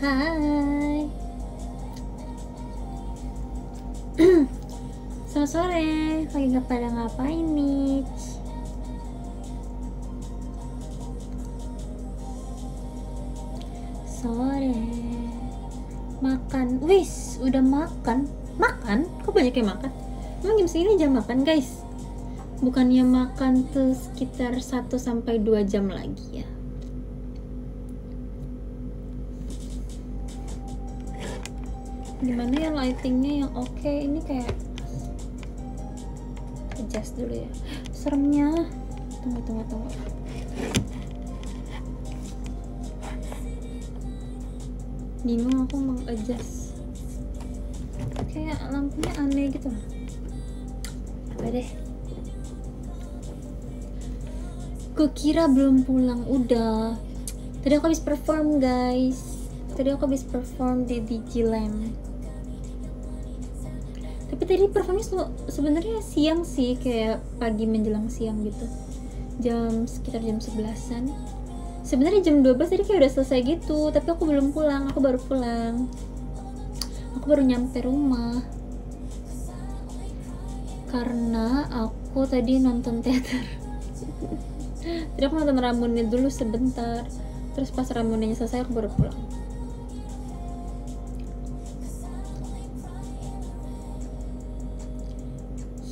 Hai. Selamat sore. Lagi pada ngapain nih? Sore. Makan. Wis, udah makan. Makan? Kok banyak yang makan? Emang jam segini jam makan, guys? Bukannya makan tuh sekitar 1-2 jam lagi ya? Gimana ya lightingnya yang oke? Ini kayak adjust dulu ya. Seremnya. Tunggu. Bingung aku mau adjust. Kayak lampunya aneh gitu. Apa deh? Gue kira belum pulang. Udah. Tadi aku habis perform, guys. Tadi aku habis perform di Digiland. Tapi tadi performnya sebenarnya siang sih, kayak pagi menjelang siang gitu. Sekitar jam 11-an. Sebenarnya jam 12 tadi kayak udah selesai gitu, tapi aku belum pulang, aku baru pulang. Aku baru nyampe rumah. Karena aku tadi nonton teater. Tadi aku nonton Ramonnya dulu sebentar. Terus pas Ramonnya selesai aku baru pulang.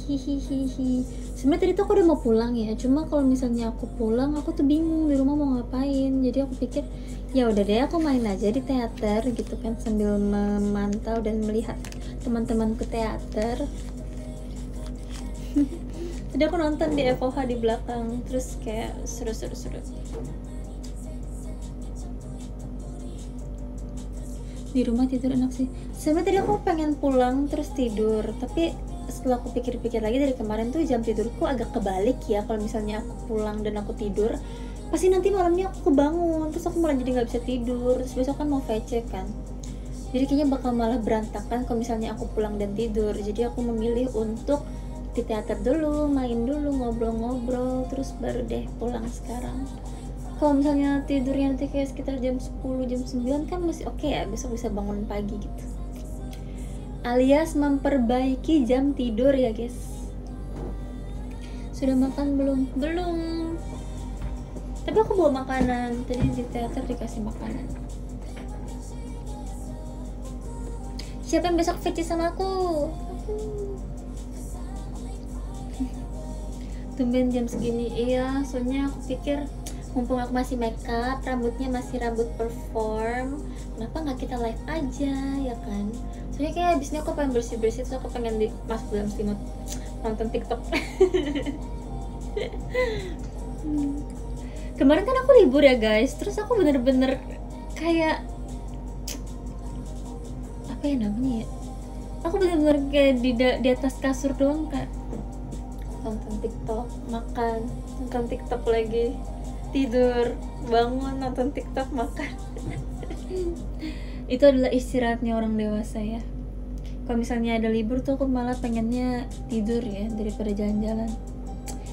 Hihihihi. Sebenarnya tadi tuh aku udah mau pulang ya, cuma kalau misalnya aku pulang aku tuh bingung di rumah mau ngapain. Jadi aku pikir ya udah deh aku main aja di teater gitu kan, sambil memantau dan melihat teman-temanku teater. Tadi aku nonton di FOH di belakang, terus kayak seru. Di rumah tidur enak sih. Sebenarnya tadi aku pengen pulang terus tidur, tapi setelah aku pikir-pikir lagi dari kemarin tuh jam tidurku agak kebalik ya. Kalau misalnya aku pulang dan aku tidur, pasti nanti malamnya aku kebangun, terus aku malah jadi nggak bisa tidur. Terus besok kan mau VC kan, jadi kayaknya bakal malah berantakan kalau misalnya aku pulang dan tidur. Jadi aku memilih untuk di teater dulu, main dulu, ngobrol-ngobrol, terus baru deh pulang sekarang. Kalau misalnya tidurnya nanti kayak sekitar jam 10, jam 9 kan masih oke ya, besok bisa bangun pagi gitu. Alias memperbaiki jam tidur ya guys. Sudah makan belum? Belum. Tapi aku bawa makanan. Tadi di teater dikasih makanan. Siapa yang besok VC sama aku? Tumben jam segini. Iya, soalnya aku pikir mumpung aku masih makeup, rambutnya masih rambut perform, kenapa nggak kita live aja ya kan? Soalnya kayak abis ini aku pengen bersih-bersih, terus aku pengen masuk dalam selimut nonton TikTok. Kemarin kan aku libur ya guys, terus aku bener-bener kayak apa ya namanya ya? Aku bener-bener kayak di atas kasur doang, kak. Nonton TikTok, makan, nonton TikTok lagi, tidur, bangun, nonton TikTok, makan. Itu adalah istirahatnya orang dewasa ya. Kalau misalnya ada libur tuh aku malah pengennya tidur ya daripada jalan-jalan.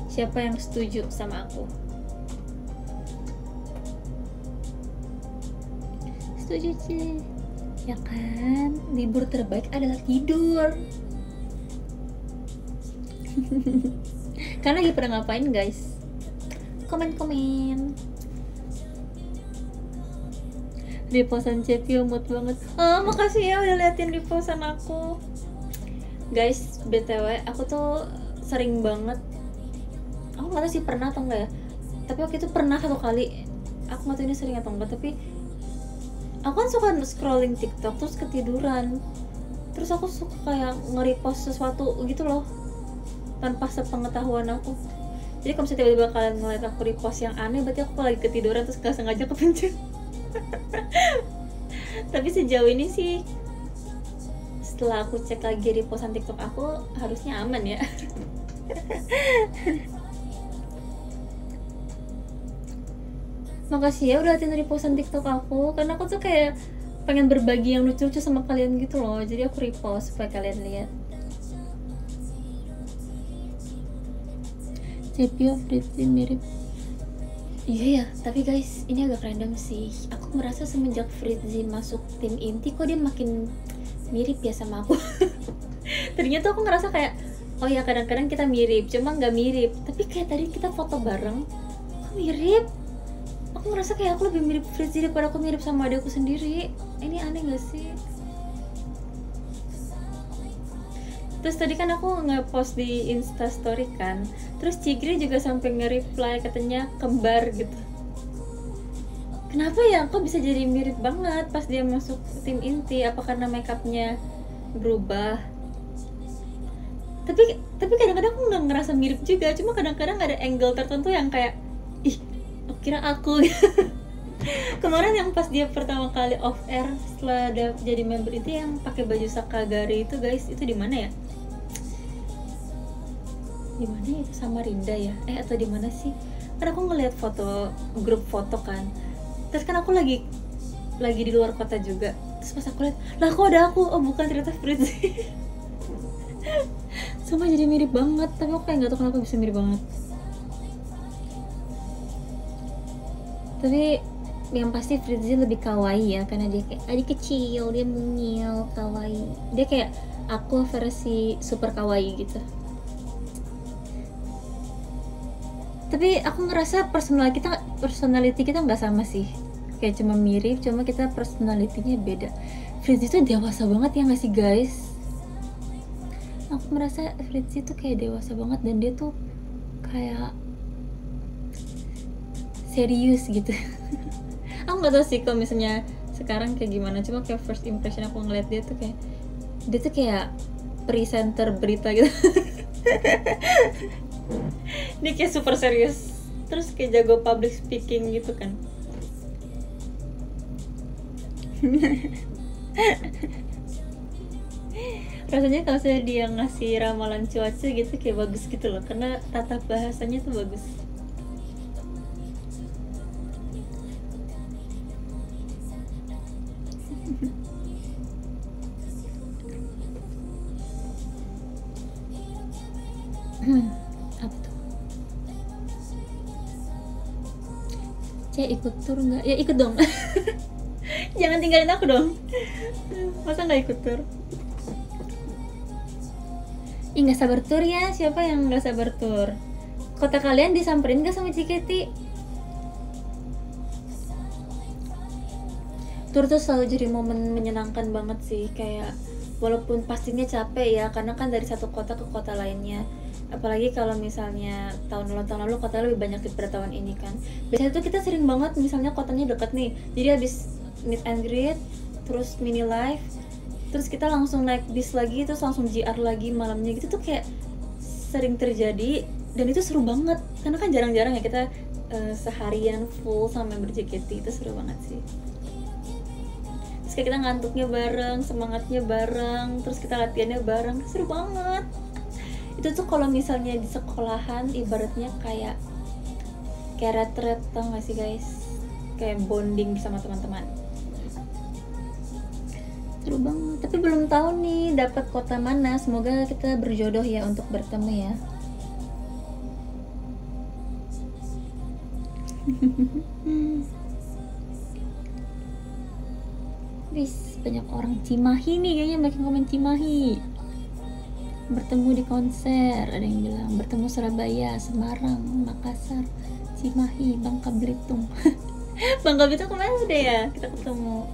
Siapa yang setuju sama aku? Setuju sih. Ya kan, libur terbaik adalah tidur. Kalian lagi pada ngapain guys? Komen. Reposan Cepio mood banget. Makasih ya udah liatin reposan aku. Guys, BTW aku tuh sering banget, aku gak tahu sih pernah atau enggak ya, tapi waktu itu pernah 1 kali. Aku gak tahu ini sering atau enggak, tapi aku kan suka scrolling TikTok terus ketiduran. Terus aku suka kayak nge-repost sesuatu gitu loh, tanpa sepengetahuan aku. Jadi kalau misalnya tiba-tiba kalian ngeliat aku repost yang aneh, berarti aku lagi ketiduran terus gak sengaja kepencet. Tapi sejauh ini sih, setelah aku cek lagi repostan TikTok aku, harusnya aman ya. Makasih ya udah liatin repostan TikTok aku, karena aku tuh kayak pengen berbagi yang lucu-lucu sama kalian gitu loh. Jadi aku repost supaya kalian lihat. Cepio Fritzi mirip. Iya ya, tapi guys, ini agak random sih. Aku aku merasa semenjak Fritzy masuk tim inti kok dia makin mirip ya sama aku. Tadinya tuh aku ngerasa kayak oh ya kadang-kadang kita mirip, cuma nggak mirip. Tapi kayak tadi kita foto bareng, kok mirip? Aku ngerasa kayak aku lebih mirip Fritzy daripada aku mirip sama adikku sendiri. Ini aneh gak sih? Terus tadi kan aku nge-post di Instastory kan, terus Cigri juga sampai nge-reply katanya kembar gitu. Kenapa ya kok bisa jadi mirip banget pas dia masuk tim inti? Apa karena makeupnya berubah? Tapi kadang-kadang aku nggak ngerasa mirip juga, cuma kadang-kadang ada angle tertentu yang kayak ih, kira aku. Kemarin yang pas dia pertama kali off air setelah jadi member itu yang pakai baju Sakagari itu guys, itu di mana ya? Di mana itu Samarinda ya? Atau di mana sih? Karena aku ngeliat foto grup foto kan. Terus kan aku lagi di luar kota juga. Terus pas aku lihat, lah kok ada aku? Oh bukan, ternyata Fritzy. Sama jadi mirip banget, tapi aku kayak nggak tahu kenapa bisa mirip banget. Tapi yang pasti Fritzy lebih kawaii ya, karena dia kayak adik kecil, dia mungil, kawaii. Dia kayak aku versi super kawaii gitu. Tapi aku ngerasa personality kita nggak sama sih, kayak cuma mirip, cuma kita personality-nya beda. Fritzy tuh dewasa banget ya nggak sih guys? Aku merasa Fritzy tuh kayak dewasa banget dan dia tuh kayak serius gitu. Aku nggak tahu sih kalau misalnya sekarang kayak gimana, cuma kayak first impression aku ngeliat dia tuh kayak presenter berita gitu. Dia kayak super serius, terus kayak jago public speaking gitu kan. Rasanya kalau saya dia ngasih ramalan cuaca gitu kayak bagus gitu loh, karena tata bahasanya tuh bagus. Apa tuh? Ikut tur nggak? Ya ikut dong. Jangan tinggalin aku dong. Masa nggak ikut tur? Ih nggak sabar tur ya. Siapa yang nggak sabar tur? Kota kalian disamperin nggak sama Ciketi? Tur tuh selalu jadi momen menyenangkan banget sih. Kayak walaupun pastinya capek ya, karena kan dari satu kota ke kota lainnya. Apalagi kalau misalnya tahun lalu kota lebih banyak daripada tahun ini kan. Biasanya tuh kita sering banget misalnya kotanya deket nih, jadi habis meet and greet terus mini live, terus kita langsung naik bis lagi, terus langsung JR lagi malamnya gitu tuh kayak sering terjadi. Dan itu seru banget karena kan jarang-jarang ya kita seharian full sama member JKT. Itu seru banget sih. Terus kayak kita ngantuknya bareng, semangatnya bareng, terus kita latihannya bareng, seru banget. Itu tuh kalau misalnya di sekolahan ibaratnya kayak retret, tau gak sih guys? Kayak bonding sama teman-teman. Seru banget. Tapi belum tahu nih dapat kota mana. Semoga kita berjodoh ya untuk bertemu ya. Wis, banyak orang Cimahi nih kayaknya, makin komen Cimahi. Bertemu di konser, ada yang bilang bertemu Surabaya, Semarang, Makassar, Cimahi, Bangka Belitung. Bangka Belitung kemana udah ya kita ketemu.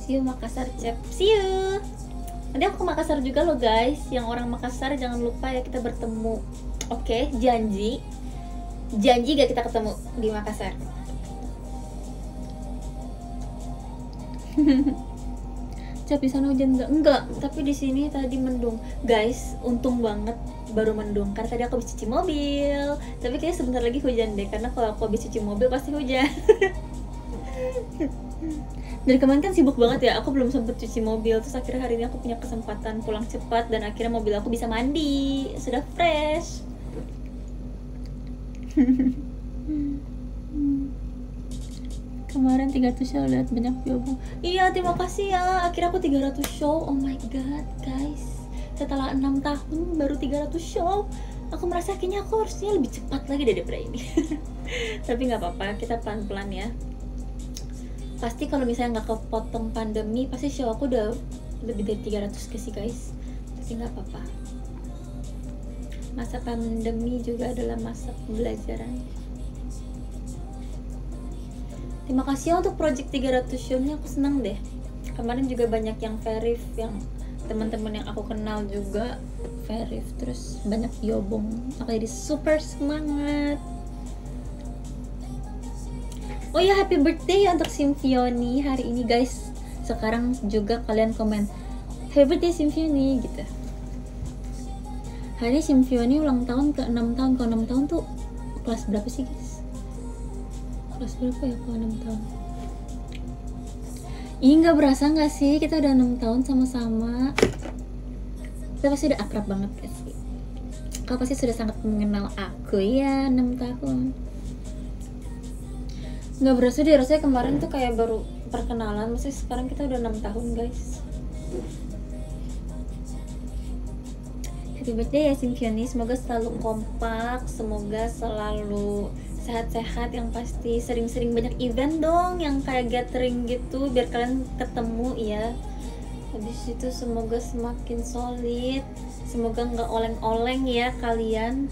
See you Makassar, Cep. See you. Nanti aku ke Makassar juga loh guys. Yang orang Makassar jangan lupa ya kita bertemu. Oke, janji gak kita ketemu di Makassar. Cap di sana hujan enggak, tapi di sini tadi mendung. Guys, untung banget baru mendung karena tadi aku habis cuci mobil. Tapi kayaknya sebentar lagi hujan deh, karena kalau aku habis cuci mobil pasti hujan. Dari kemarin kan sibuk banget ya, aku belum sempet cuci mobil. Terus akhirnya hari ini aku punya kesempatan pulang cepat dan akhirnya mobil aku bisa mandi, sudah fresh. Kemarin 300 show, lihat banyak view. Iya, terima kasih ya. Akhirnya aku 300 show. Oh my god, guys. Setelah 6 tahun baru 300 show. Aku merasa kayaknya aku harusnya lebih cepat lagi daripada ini. Tapi nggak apa-apa, kita pelan-pelan ya. Pasti kalau misalnya nggak kepotong pandemi, pasti show aku udah lebih dari 300 ke sih guys. Tapi nggak apa-apa, masa pandemi juga adalah masa pembelajaran. Terima kasih ya untuk project 300 show-nya, aku senang deh. Kemarin juga banyak yang verif, yang teman-teman yang aku kenal juga verif, terus banyak yobong. Aku jadi super semangat. Oh ya, happy birthday ya untuk Symphony hari ini guys. Sekarang juga kalian komen happy birthday Symphony gitu. Hari ini Symphony ulang tahun ke 6 tahun. Ke 6 tahun tuh kelas berapa sih guys? Kelas berapa ya ke 6 tahun? Ih, nggak berasa nggak sih kita udah 6 tahun sama-sama. Kita pasti udah akrab banget guys. Kau pasti sudah sangat mengenal aku ya 6 tahun. Nggak berasa deh, rasanya kemarin tuh kayak baru perkenalan. Maksudnya sekarang kita udah 6 tahun guys. Happy birthday ya Symphony, semoga selalu kompak, semoga selalu sehat-sehat, yang pasti sering-sering banyak event dong, yang kayak gathering gitu biar kalian ketemu ya. Habis itu semoga semakin solid, semoga nggak oleng-oleng ya kalian.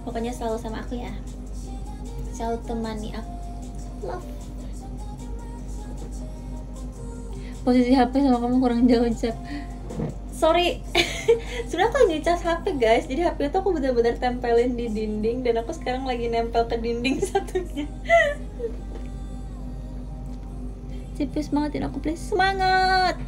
Pokoknya selalu sama aku ya, selalu temani aku. Love. Posisi HP sama kamu kurang jauh, Cep. Sorry. Sebenarnya aku lagi cas HP guys, jadi HP itu aku benar-benar tempelin di dinding, dan aku sekarang lagi nempel ke dinding satunya. Cep, semangatin aku please. Semangat.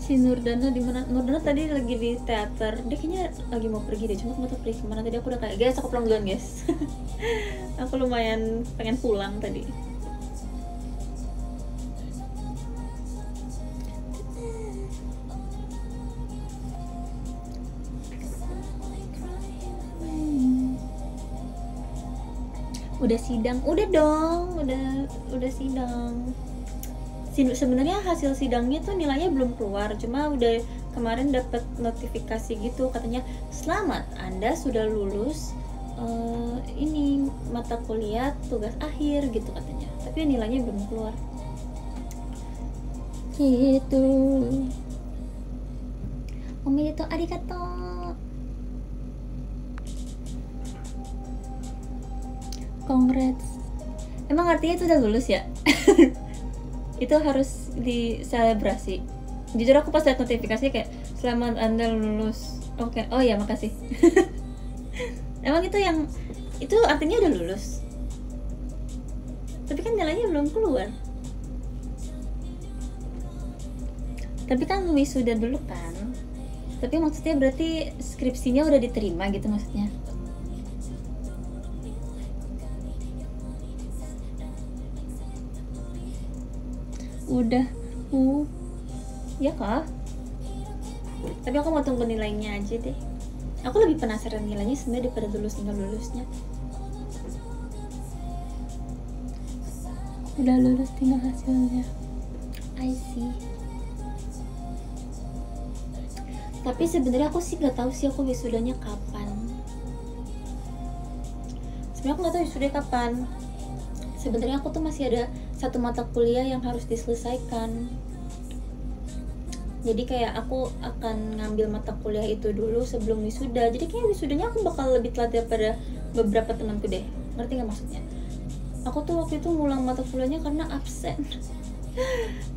Si Nurdana di mana? Nurdana tadi lagi di teater. Dia kayaknya lagi mau pergi deh, cuma aku nggak tahu pergi kemana. Tadi aku udah kayak, guys aku pulang duluan guys. Aku lumayan pengen pulang tadi. Udah sidang, udah dong, udah sidang. Sebenarnya hasil sidangnya tuh nilainya belum keluar, cuma udah kemarin dapat notifikasi gitu, katanya selamat Anda sudah lulus ini mata kuliah tugas akhir gitu katanya, tapi nilainya belum keluar gitu. Omedetou arigato. Congrats. Emang artinya itu udah lulus ya? Itu harus diselebrasi. Jujur aku pas lihat notifikasi kayak selamat Anda lulus. Oke. Oh ya, makasih. Emang itu artinya udah lulus. Tapi kan nilainya belum keluar. Tapi kan wisuda dulu kan. Tapi maksudnya berarti skripsinya udah diterima gitu maksudnya. Udah ya kah? Tapi aku mau tunggu nilainya aja deh. Aku lebih penasaran nilainya sebenarnya daripada lulusnya. Udah lulus, tinggal hasilnya. I see. Tapi sebenarnya aku sih nggak tahu sih aku wisudanya kapan. Sebenarnya aku nggak tahu wisudanya kapan. Sebenarnya aku tuh masih ada satu mata kuliah yang harus diselesaikan. Jadi kayak aku akan ngambil mata kuliah itu dulu sebelum wisuda. Jadi kayak wisudanya aku bakal lebih telat daripada beberapa temanku deh. Ngerti gak maksudnya? Aku tuh waktu itu ngulang mata kuliahnya karena absen.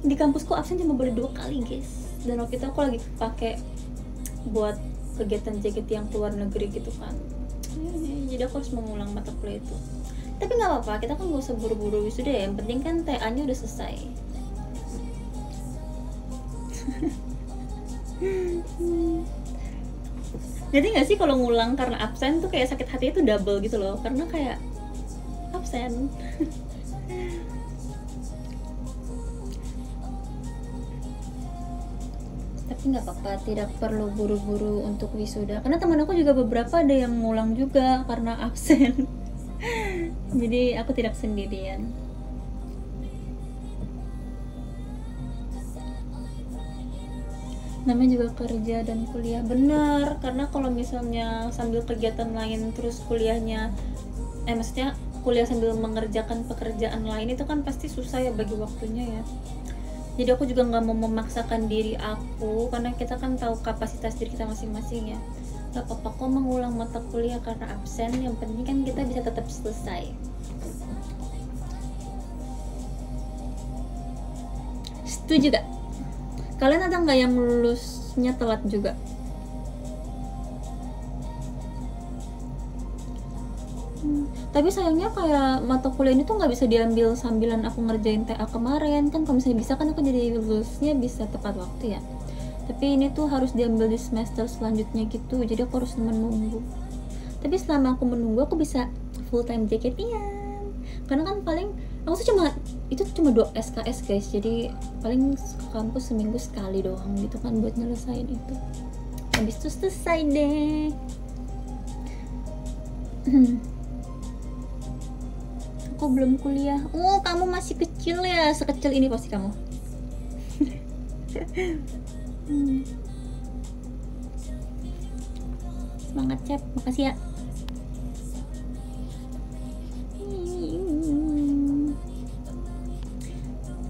Di kampusku absen cuma boleh 2 kali guys. Dan waktu itu aku lagi pakai buat kegiatan JKT yang keluar negeri gitu kan. Jadi aku harus mengulang mata kuliah itu. Tapi nggak apa-apa, kita kan gak usah buru-buru wisuda ya. Yang penting kan TA-nya udah selesai. Jadi nggak sih kalau ngulang karena absen tuh kayak sakit hati itu double gitu loh, karena kayak absen. Tapi nggak apa-apa, tidak perlu buru-buru untuk wisuda. Karena teman aku juga beberapa ada yang ngulang juga karena absen. Jadi aku tidak sendirian. namanya juga kerja dan kuliah. Bener, karena kalau misalnya sambil kegiatan lain terus kuliahnya maksudnya kuliah sambil mengerjakan pekerjaan lain itu kan pasti susah ya bagi waktunya ya. Jadi aku juga nggak mau memaksakan diri aku, karena kita kan tahu kapasitas diri kita masing-masing ya. Gak apa-apa kok mengulang mata kuliah karena absen, yang penting kan kita bisa tetap selesai. Setuju gak? Kalian ada nggak yang lulusnya telat juga? Tapi sayangnya kayak mata kuliah ini tuh nggak bisa diambil sambilan aku ngerjain TA kemarin kan. Kalau misalnya bisa kan aku jadi lulusnya bisa tepat waktu ya. Tapi ini tuh harus diambil di semester selanjutnya gitu, jadi aku harus menunggu. Tapi selama aku menunggu aku bisa full time JKT-an, karena kan paling aku tuh cuma 2 SKS guys, jadi paling ke kampus seminggu sekali doang gitu kan buat nyelesain itu. Habis itu selesai deh. Aku belum kuliah. Oh, kamu masih kecil ya, sekecil ini pasti kamu. Semangat Cep, makasih ya.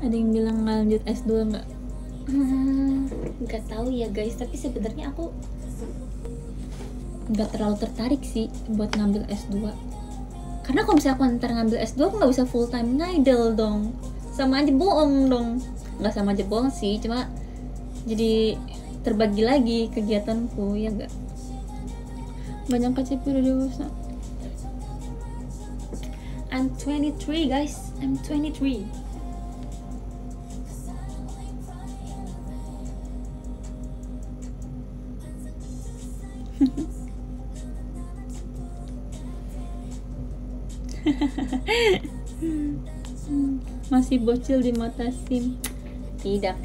Ada yang bilang lanjut S2 nggak? Nggak tahu ya guys, tapi sebenarnya aku nggak terlalu tertarik sih buat ngambil S2. Karena kalau misalnya aku ntar ngambil S2 aku nggak bisa full time ngidol dong, sama aja bohong dong. Nggak sama aja bohong sih, cuma jadi terbagi lagi kegiatanku ya nggak. Banyak KCP udah dewasa. I'm 23 guys, I'm 23. Masih bocil di mata SIM. Tidak.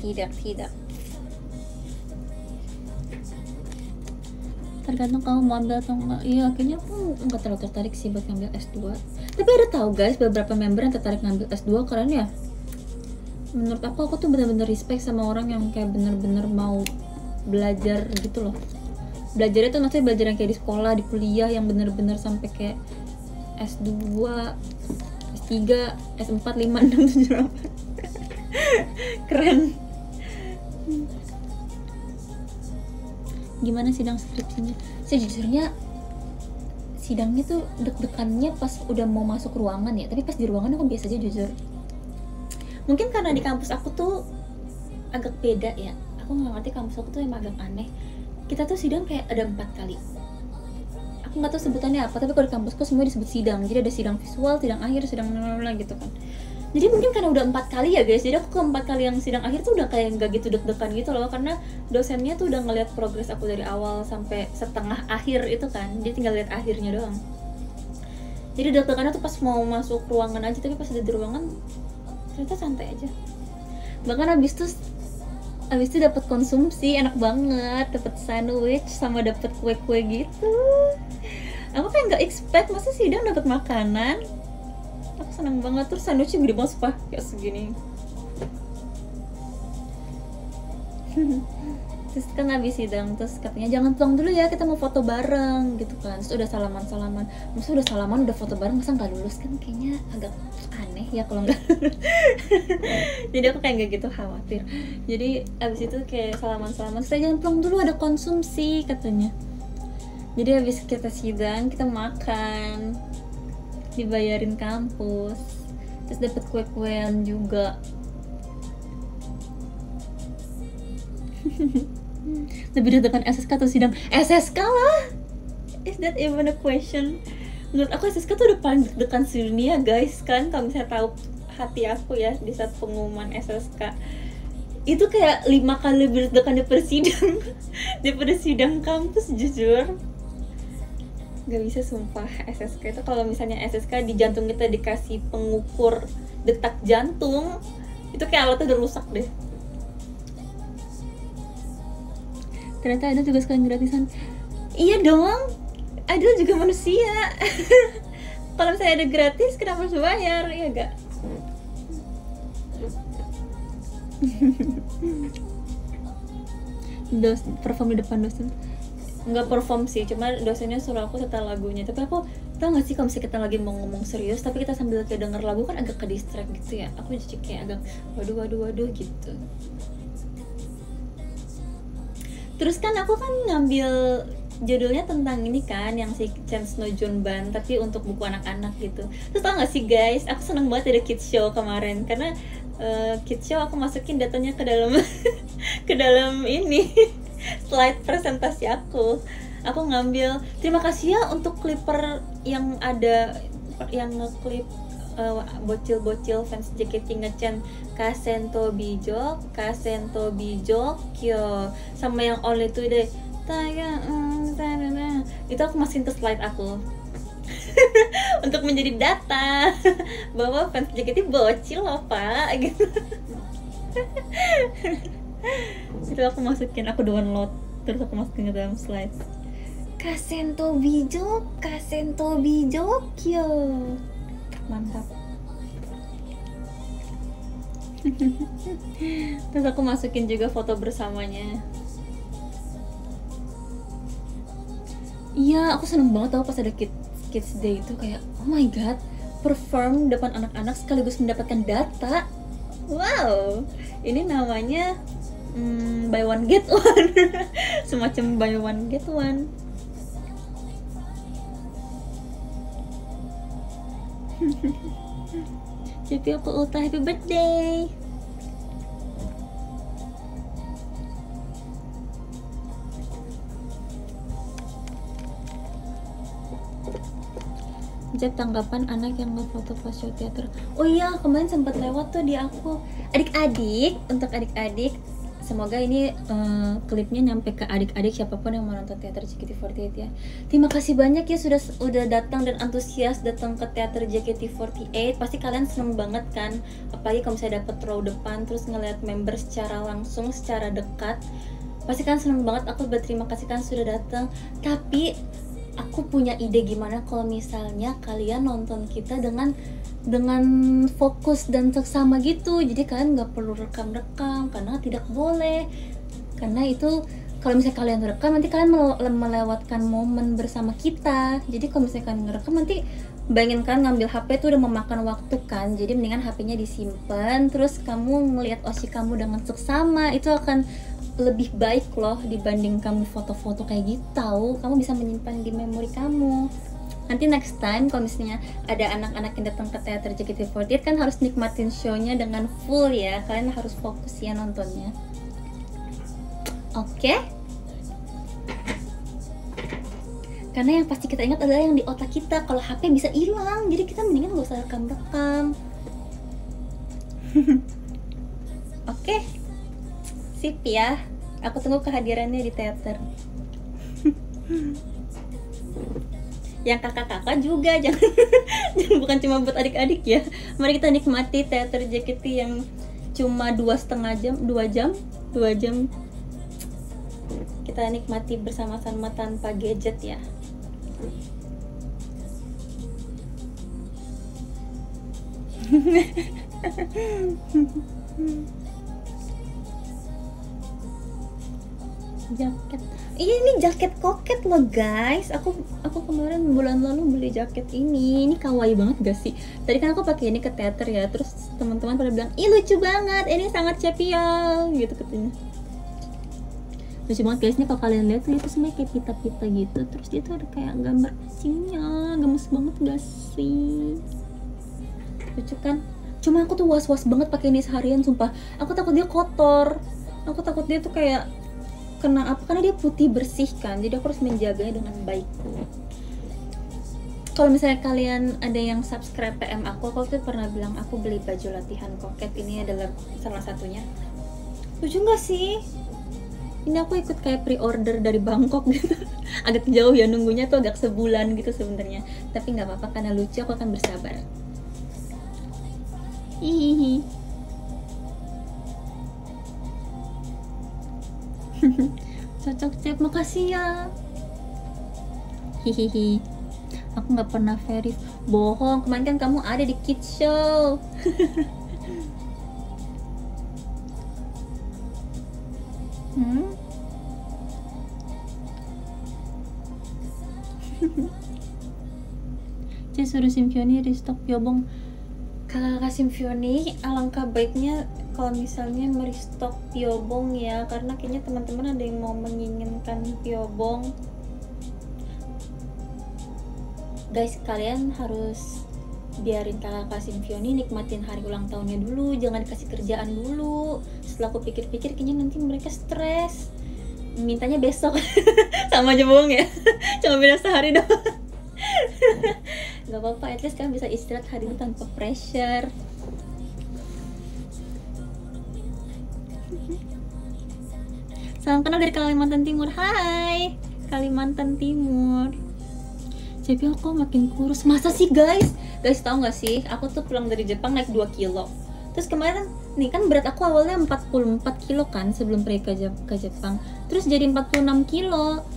Tergantung kamu mau ambil atau enggak. Iya, akhirnya aku enggak terlalu tertarik sih buat ngambil S2. Tapi ada tahu guys beberapa member yang tertarik ngambil S2 karena ya menurut aku tuh bener-bener respect sama orang yang kayak bener-bener mau belajar gitu loh. Belajarnya tuh maksudnya belajar yang kayak di sekolah, di kuliah yang bener-bener sampai kayak S2, S3, S4, 5, 6, 7, 8. Keren. Gimana sidang skripsinya? Sejujurnya sidangnya tuh deg-degannya pas udah mau masuk ruangan ya, tapi pas di ruangan aku biasa aja jujur. Mungkin karena di kampus aku tuh agak beda ya, aku nggak ngerti, kampus aku tuh emang agak aneh. Kita tuh sidang kayak ada 4 kali. Aku nggak tahu sebutannya apa, tapi kalau di kampusku semua disebut sidang. Jadi ada sidang visual, sidang akhir, sidang gitu kan. Jadi mungkin karena udah 4 kali ya guys, jadi aku ke 4 kali yang sidang akhir tuh udah kayak nggak gitu deg-degan gitu loh, karena dosennya tuh udah ngeliat progres aku dari awal sampai setengah akhir itu kan, dia tinggal lihat akhirnya doang. Jadi deg-degannya tuh pas mau masuk ruangan aja, tapi pas udah di ruangan ternyata santai aja. Bahkan abis itu dapat konsumsi enak banget, dapat sandwich sama dapat kue-kue gitu. Aku kayak nggak expect masa sidang dapat makanan. Aku seneng banget, terus sandwichnya gede banget sumpah, kayak segini. Terus kan habis sidang, terus katanya jangan pulang dulu ya, kita mau foto bareng gitu kan. Terus udah salaman, masa udah salaman udah foto bareng, masa nggak lulus, kan kayaknya agak aneh ya kalau nggak. Jadi aku kayak nggak gitu khawatir. Jadi abis itu kayak salaman, terus jangan pulang dulu, ada konsumsi katanya. Jadi habis kita sidang, kita makan, dibayarin kampus, terus dapat kue-kuean juga. Lebih deg-degan SSK atau sidang? SSK lah. Is that even a question? Menurut aku SSK tuh udah paling deg-degan sedunia guys. Kan kalau misalnya tahu hati aku ya di saat pengumuman SSK itu kayak 5 kali lebih deg-degan daripada sidang kampus jujur. Gak bisa sumpah SSK itu, kalau misalnya SSK di jantung kita dikasih pengukur detak jantung, itu kayak alatnya udah rusak deh. Ternyata ada tugas kalian gratisan. Iya dong, ada juga manusia. Kalau misalnya ada gratis kenapa harus bayar, iya gak? perform di depan dosen. Nggak perform sih, cuma dosennya suruh aku setel lagunya. Tapi aku tau gak sih kalau misalnya kita lagi mau ngomong serius tapi kita sambil kayak denger lagu kan agak ke distract gitu ya. Aku jadi kayak agak waduh gitu. Terus kan aku kan ngambil judulnya tentang ini kan yang si Chance No Junban tapi untuk buku anak-anak gitu. Terus tau gak sih guys, aku seneng banget ada kids show kemarin karena kids show aku masukin datanya ke dalam ke dalam ini slide presentasi aku ngambil. Terima kasih ya untuk clipper yang ada yang ngeklip bocil-bocil fans JKT ngecen Kasento Bijok kyo sama yang Only Today taya itu aku masukin ke slide aku untuk menjadi data bahwa fans JKT bocil loh pak gitu. Itu aku masukin, aku download terus aku masukin ke dalam slide Kasento Bijok kyo. Mantap. Terus aku masukin juga foto bersamanya. Iya, aku seneng banget tau pas ada Kids Day itu kayak oh my god, perform depan anak-anak sekaligus mendapatkan data. Wow, ini namanya buy one get one. Semacam buy one get one. Jadi aku ulta happy birthday. Cek tanggapan anak yang ngefoto pas show teater. Oh iya, kemarin sempat lewat tuh di aku. Adik-adik, untuk adik-adik semoga ini klipnya nyampe ke adik-adik siapapun yang mau nonton teater JKT48 ya. Terima kasih banyak ya sudah datang dan antusias datang ke teater JKT48. Pasti kalian seneng banget kan, apalagi kalau misalnya dapet row depan terus ngeliat member secara langsung, secara dekat. Pasti kan seneng banget. Aku berterima kasih kan sudah datang. Tapi aku punya ide gimana kalau misalnya kalian nonton kita dengan fokus dan seksama gitu. Jadi kalian nggak perlu rekam karena tidak boleh. Karena itu kalau misalnya kalian rekam nanti kalian melewatkan momen bersama kita. Jadi kalau misalnya kalian ngerekam nanti bayangin kan ngambil HP tuh udah memakan waktu kan. Jadi mendingan HP-nya disimpan terus kamu ngelihat osi kamu dengan seksama. Itu akan lebih baik loh dibanding kamu foto-foto kayak gitu. Tahu, kamu bisa menyimpan di memori kamu. Nanti next time kalau misalnya ada anak-anak yang datang ke teater JKT48 kan harus nikmatin show-nya dengan full ya. Kalian harus fokus ya nontonnya. Oke? Karena yang pasti kita ingat adalah yang di otak kita. Kalau HP bisa hilang, jadi kita mendingan gak usah rekam-rekam. Oke? Sip ya. Aku tunggu kehadirannya di teater. Yang kakak-kakak juga jangan bukan cuma buat adik-adik ya. Mari kita nikmati teater JKT yang cuma 2,5 jam, 2 jam. Kita nikmati bersama-sama tanpa gadget ya. Jaket. Iya, ini jaket koket loh guys. Aku kemarin bulan lalu beli jaket ini. Ini kawaii banget gak sih? Tadi kan aku pakai ini ke teater ya. Terus teman-teman pada bilang, "Ih, lucu banget. Ini sangat cepial." Gitu katanya. Lucu banget guys. Ini kalau kalian lihat tuh itu sebenarnya kayak pita-pita gitu. Terus dia tuh ada kayak gambar kucingnya. Gemes banget gak sih? Lucu kan? Cuma aku tuh was-was banget pakai ini seharian sumpah. Aku takut dia kotor. Aku takut dia tuh kayak kena apa, karena dia putih bersih kan, jadi aku harus menjaganya dengan baik. Kalau misalnya kalian ada yang subscribe PM aku tuh pernah bilang aku beli baju latihan koket. Ini adalah salah satunya. Lucu nggak sih? Ini aku ikut kayak pre-order dari Bangkok gitu. Agak jauh ya nunggunya tuh, agak sebulan gitu sebenarnya. Tapi nggak apa-apa karena lucu, aku akan bersabar. Hihihi. Cocok cep, makasih ya. Hihihi. Aku nggak pernah verif. Bohong, kemarin kan kamu ada di kids show. Cek suruh Symphony restock Piobong. Kakak Symphony, alangkah baiknya kalau misalnya merestock Piobong ya, karena kayaknya teman-teman ada yang mau menginginkan Piobong. Guys, kalian harus biarin kakak Symphony nikmatin hari ulang tahunnya dulu, jangan dikasih kerjaan dulu. Setelah aku pikir-pikir, kayaknya nanti mereka stres, mintanya besok. Sama aja bohong ya. Cuma beda sehari doang. Gak apa-apa, at least kalian bisa istirahat hari ini tanpa pressure. Salam kenal dari Kalimantan Timur. Hai Kalimantan Timur. Jadi aku makin kurus. Masa sih guys? Guys tahu gak sih, aku tuh pulang dari Jepang naik 2 kilo. Terus kemarin nih kan berat aku awalnya 44 kilo kan sebelum pergi ke Jepang. Terus jadi 46 kilo.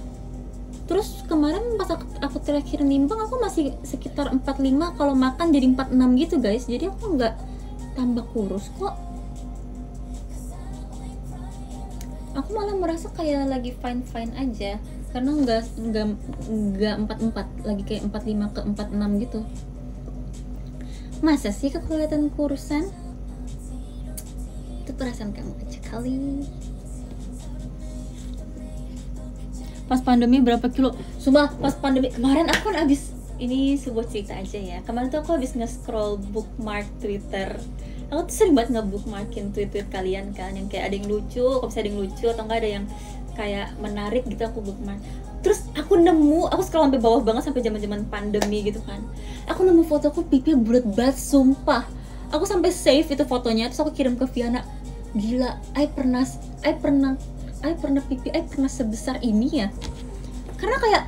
Terus kemarin pas aku terakhir nimbang, aku masih sekitar 45, kalau makan jadi 46 gitu guys. Jadi aku nggak tambah kurus kok. Aku malah merasa kayak lagi fine aja, karena nggak 44, lagi kayak 45 ke 46 gitu. Masa sih kelihatan kurusan? Itu perasaan kamu aja kali. Pas pandemi berapa kilo? Sumpah pas pandemi kemarin aku kan abis, ini sebuah cerita aja ya. Kemarin tuh aku habis nge-scroll bookmark Twitter. Aku tuh sering banget nge-bookmarkin tweet-tweet kalian kan, yang kayak ada yang lucu, kalau misalnya ada yang lucu atau enggak ada yang kayak menarik gitu aku bookmark. Terus aku scroll sampai bawah banget sampai zaman-zaman pandemi gitu kan. Aku nemu fotoku pipi bulat banget sumpah. Aku sampai save itu fotonya, terus aku kirim ke Viana. Gila, I pernah pipi pernah sebesar ini ya. Karena kayak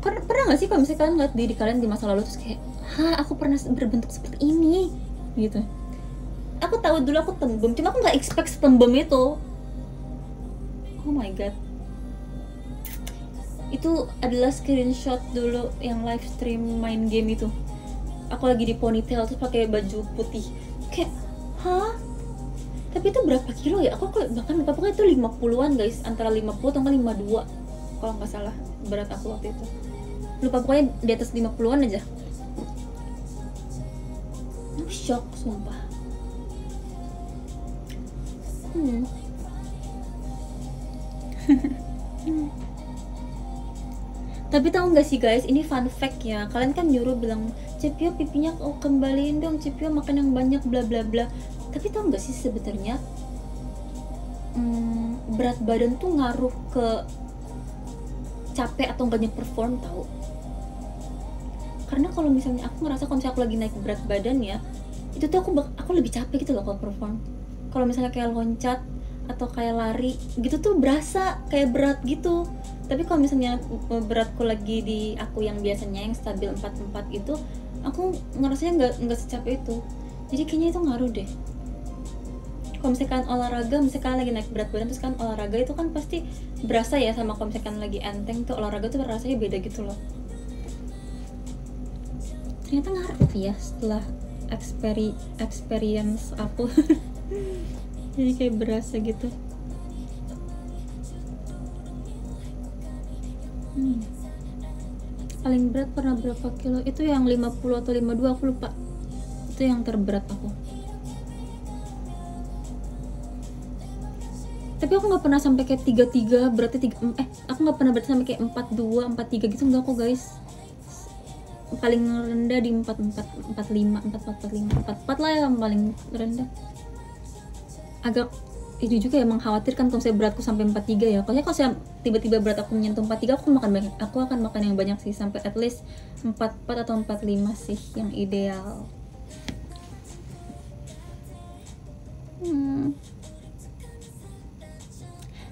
pernah nggak sih kalau misalnya kalian ngeliat diri kalian di masa lalu terus kayak, aku pernah berbentuk seperti ini gitu. Aku tahu dulu aku tembem, cuma aku nggak expect setembem itu. Oh my god, itu adalah screenshot dulu yang live stream main game itu. Aku lagi di ponytail terus pakai baju putih, kayak tapi itu berapa kilo ya? Aku bahkan lupa, pokoknya itu 50-an guys, antara 50 atau 52 kalau nggak salah berat aku waktu itu. Lupa, pokoknya di atas 50-an aja. Aku shock sumpah. Tapi tahu nggak sih guys, ini fun fact ya. Kalian kan nyuruh bilang, Cepio pipinya kembaliin dong, Cepio makan yang banyak bla bla bla. Tapi tau gak sih sebenarnya berat badan tuh ngaruh ke capek atau enggaknya perform tau. Karena kalau misalnya aku ngerasa kalau misalnya aku lagi naik berat badan ya, itu tuh aku lebih capek gitu loh kalau perform. Kalau misalnya kayak loncat atau kayak lari gitu tuh berasa kayak berat gitu. Tapi kalau misalnya beratku lagi di aku yang biasanya yang stabil 44 itu, aku ngerasanya nggak secapek itu. Jadi kayaknya itu ngaruh deh. Kalau misalkan olahraga, misalkan lagi naik berat badan terus kan olahraga itu kan pasti berasa ya, sama kalau misalkan lagi enteng tuh olahraga tuh rasanya beda gitu loh. Ternyata ngaruh ya setelah experience aku. Jadi kayak berasa gitu. Paling berat pernah berapa kilo? Itu yang 50 atau 52 aku lupa. Itu yang terberat aku. Tapi aku nggak pernah sampai kayak 33, berarti aku nggak pernah berarti sampai kayak 42, 43 gitu, enggak kok guys. Paling rendah di 44, 45, 44 lah yang paling rendah. Agak itu juga ya mengkhawatirkan kalau saya beratku sampai 43 ya. Kalau saya tiba-tiba berat aku menyentuh 43, aku akan makan yang banyak sih, sampai at least 44 atau 45 sih yang ideal.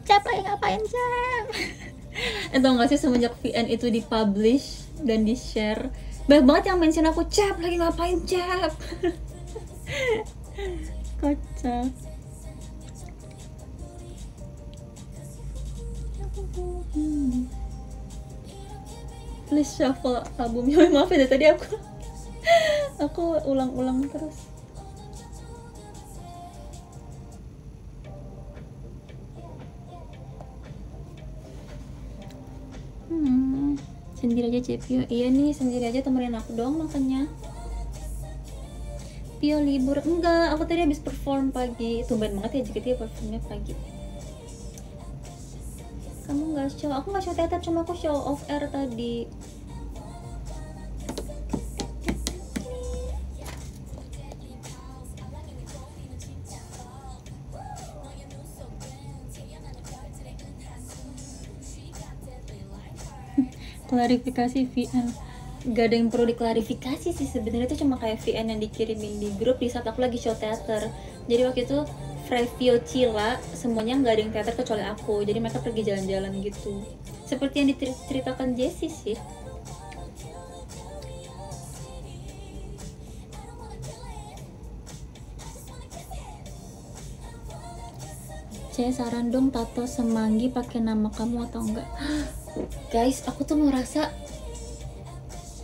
Cap lagi ngapain Cap? Tau gak sih semenjak VN itu dipublish dan di share, banyak banget yang mention aku, Cap lagi ngapain Cap? Kocak. Please shuffle albumnya. Maaf ya tadi aku ulang-ulang terus. Sendiri aja Cepio. Iya nih, sendiri aja, temenin aku dong makanya. Pio libur? Enggak, aku tadi habis perform pagi. Tumben banget ya JKT performnya pagi. Kamu nggak show? Aku nggak show teater, cuma aku show off air tadi. Klarifikasi VN, gak ada yang perlu diklarifikasi sih sebenarnya, itu cuma kayak VN yang dikirimin di grup di saat aku lagi show teater. Jadi waktu itu Frevio Cila semuanya nggak ada yang teater kecuali aku, jadi mereka pergi jalan-jalan gitu, seperti yang diceritakan Jessie sih. Saran dong tato semanggi pakai nama kamu atau enggak? Guys, aku tuh merasa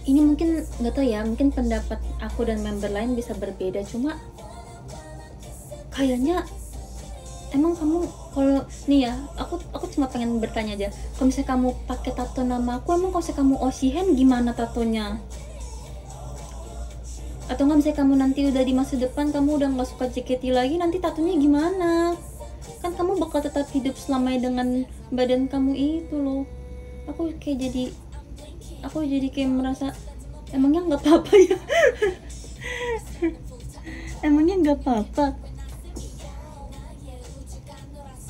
ini mungkin nggak tahu ya, mungkin pendapat aku dan member lain bisa berbeda, cuma kayaknya emang kamu kalau nih ya, aku cuma pengen bertanya aja, kalau misalnya kamu pakai tato nama aku, emang kalau misalnya kamu Oshihen gimana tatonya? Atau nggak, misalnya kamu nanti udah di masa depan kamu udah nggak suka JKT lagi, nanti tatonya gimana? Kan kamu bakal tetap hidup selamanya dengan badan kamu itu loh. Aku jadi kayak merasa emangnya nggak apa-apa ya. Emangnya nggak apa-apa,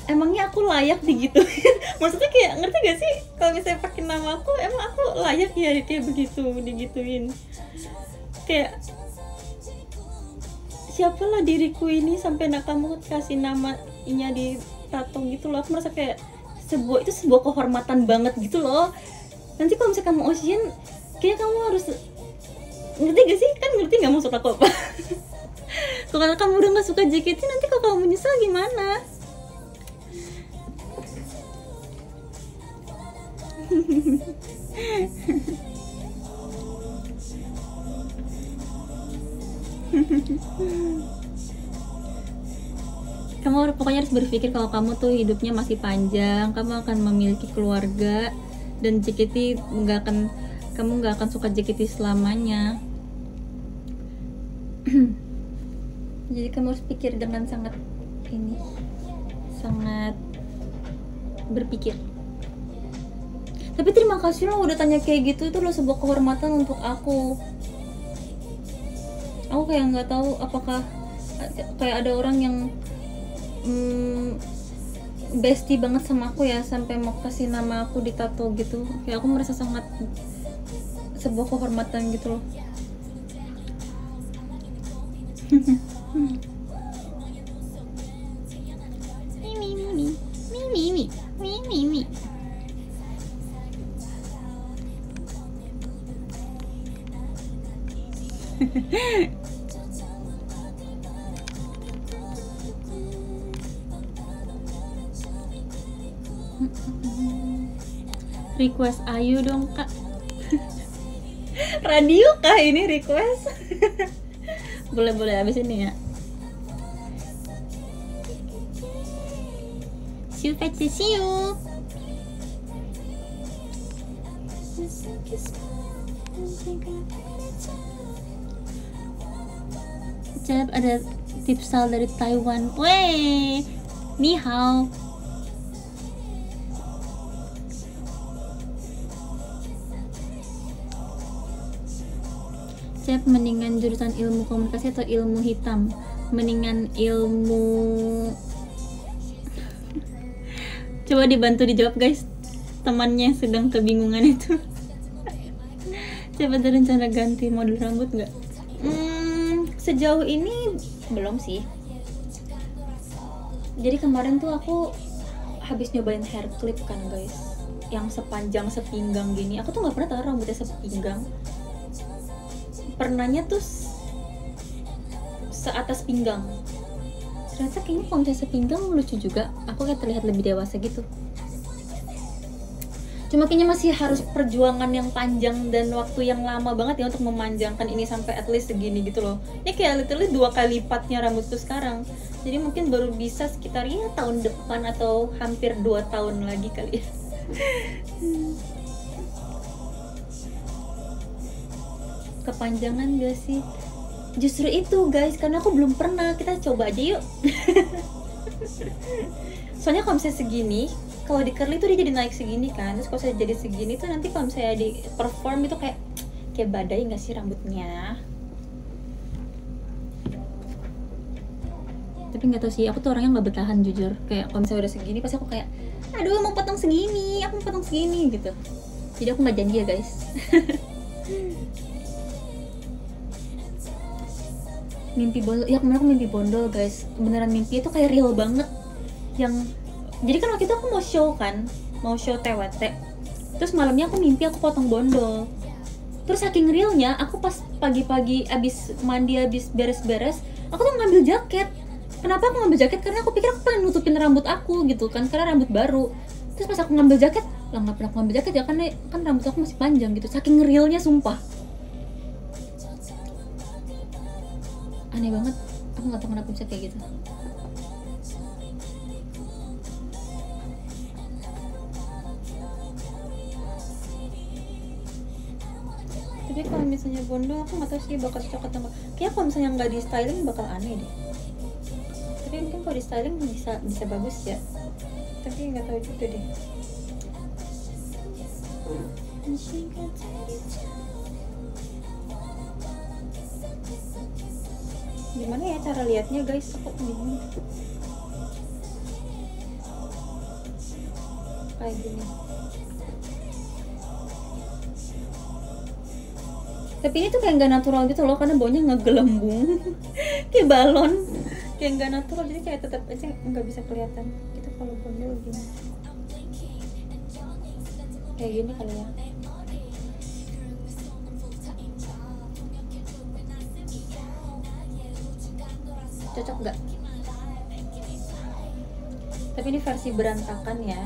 emangnya aku layak digituin. Maksudnya kayak, ngerti gak sih, kalau misalnya pakai nama aku, emang aku layak ya kayak begitu digituin? Kayak siapalah diriku ini sampai kamu kasih namanya di tato gitu loh. Aku merasa kayak itu sebuah kehormatan banget gitu loh. Nanti kalau misalnya kamu Ocean, kayak kamu harus ngerti gak sih, kan ngerti nggak maksud aku apa? Kalau kamu udah nggak suka JKT, nanti kalau kamu menyesal gimana? Kamu pokoknya harus berpikir kalau kamu tuh hidupnya masih panjang, kamu akan memiliki keluarga, dan JKT kamu nggak akan suka JKT selamanya. Jadi kamu harus pikir dengan sangat berpikir. Tapi terima kasih lo udah tanya kayak gitu, itu lo sebuah kehormatan untuk aku. Aku kayak nggak tahu apakah kayak ada orang yang bestie banget sama aku ya, sampai mau kasih nama aku ditato gitu. Kayak aku merasa sangat sebuah kehormatan gitu loh. Mimi. Request Ayu dong kak. Radio kah ini request? Boleh abis ini ya. See you. Cep, ada tipsal dari Taiwan. Wey, ni hao. Cep, mendingan jurusan ilmu komunikasi atau ilmu hitam? Mendingan ilmu. Coba dibantu dijawab guys, temannya sedang kebingungan itu. Coba ada rencana ganti model rambut nggak? Sejauh ini belum sih. Jadi kemarin tuh aku habis nyobain hair clip kan guys, yang sepanjang sepinggang gini. Aku tuh nggak pernah tahu rambutnya sepinggang. Pernahnya tuh seatas pinggang. Ternyata kayaknya kalau misalnya sepinggang lucu juga. Aku kayak terlihat lebih dewasa gitu. Cuma kayaknya masih harus perjuangan yang panjang dan waktu yang lama banget ya untuk memanjangkan ini sampai at least segini gitu loh. Ini kayak literally 2 kali lipatnya rambutku sekarang. Jadi mungkin baru bisa sekitar ya tahun depan atau hampir 2 tahun lagi kali ya. kepanjangan gak sih? Justru itu guys, karena aku belum pernah. Kita coba aja yuk. Soalnya kalau misalnya segini, kalau di curly tuh dia jadi naik segini kan. Terus kalau saya jadi segini tuh nanti kalau misalnya di perform itu kayak badai nggak sih rambutnya? Tapi nggak tahu sih, aku tuh orangnya nggak bertahan jujur. Kayak kalau misalnya udah segini pasti aku kayak, aduh mau potong segini, aku mau potong segini gitu. Jadi aku nggak janji ya guys. Mimpi bondol, ya kemarin aku mimpi bondol guys. Beneran mimpi itu kayak real banget. Jadi kan waktu itu aku mau show TWT. Terus malamnya aku mimpi aku potong bondol. Terus saking realnya, aku pas pagi-pagi abis mandi, abis beres-beres, aku tuh ngambil jaket. Kenapa aku ngambil jaket? Karena aku pikir aku pengen nutupin rambut aku gitu kan, karena rambut baru. Terus pas aku ngambil jaket, lah nggak pernah aku ngambil jaket ya, karena kan rambut aku masih panjang gitu. Saking realnya sumpah. Aneh banget, aku nggak tahu kenapa bisa kayak gitu. Tapi kalau misalnya bondol aku nggak tahu sih bakal cocok atau enggak. Kayak kalau misalnya nggak di styling bakal aneh deh. Tapi mungkin kalau di styling bisa bagus ya. Tapi nggak tahu juga deh. Gimana ya cara lihatnya guys? Aku bingung. Kayak gini. Tapi ini tuh kayak nggak natural gitu loh, karena baunya ngegelembung kayak balon, kayak nggak natural, jadi kayak tetap aja nggak bisa kelihatan kita kalau bondol gini, kayak gini kali ya. Cocok nggak? Tapi ini versi berantakan ya.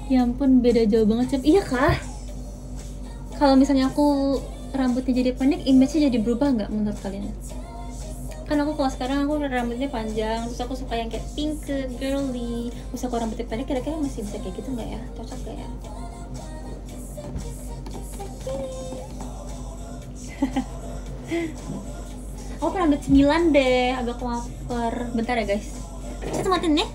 Ya ampun, beda jauh banget sih. Iya kah? Kalau misalnya aku rambutnya jadi pendek, image-nya jadi berubah nggak menurut kalian? Kan aku kalau sekarang aku rambutnya panjang, terus aku suka yang kayak pink girly. Terus aku rambutnya pendek, kira-kira masih bisa kayak gitu nggak ya? Cocok nggak ya? Aku rambut 9 deh, agak lapar. Bentar ya guys. Kita matiin nih.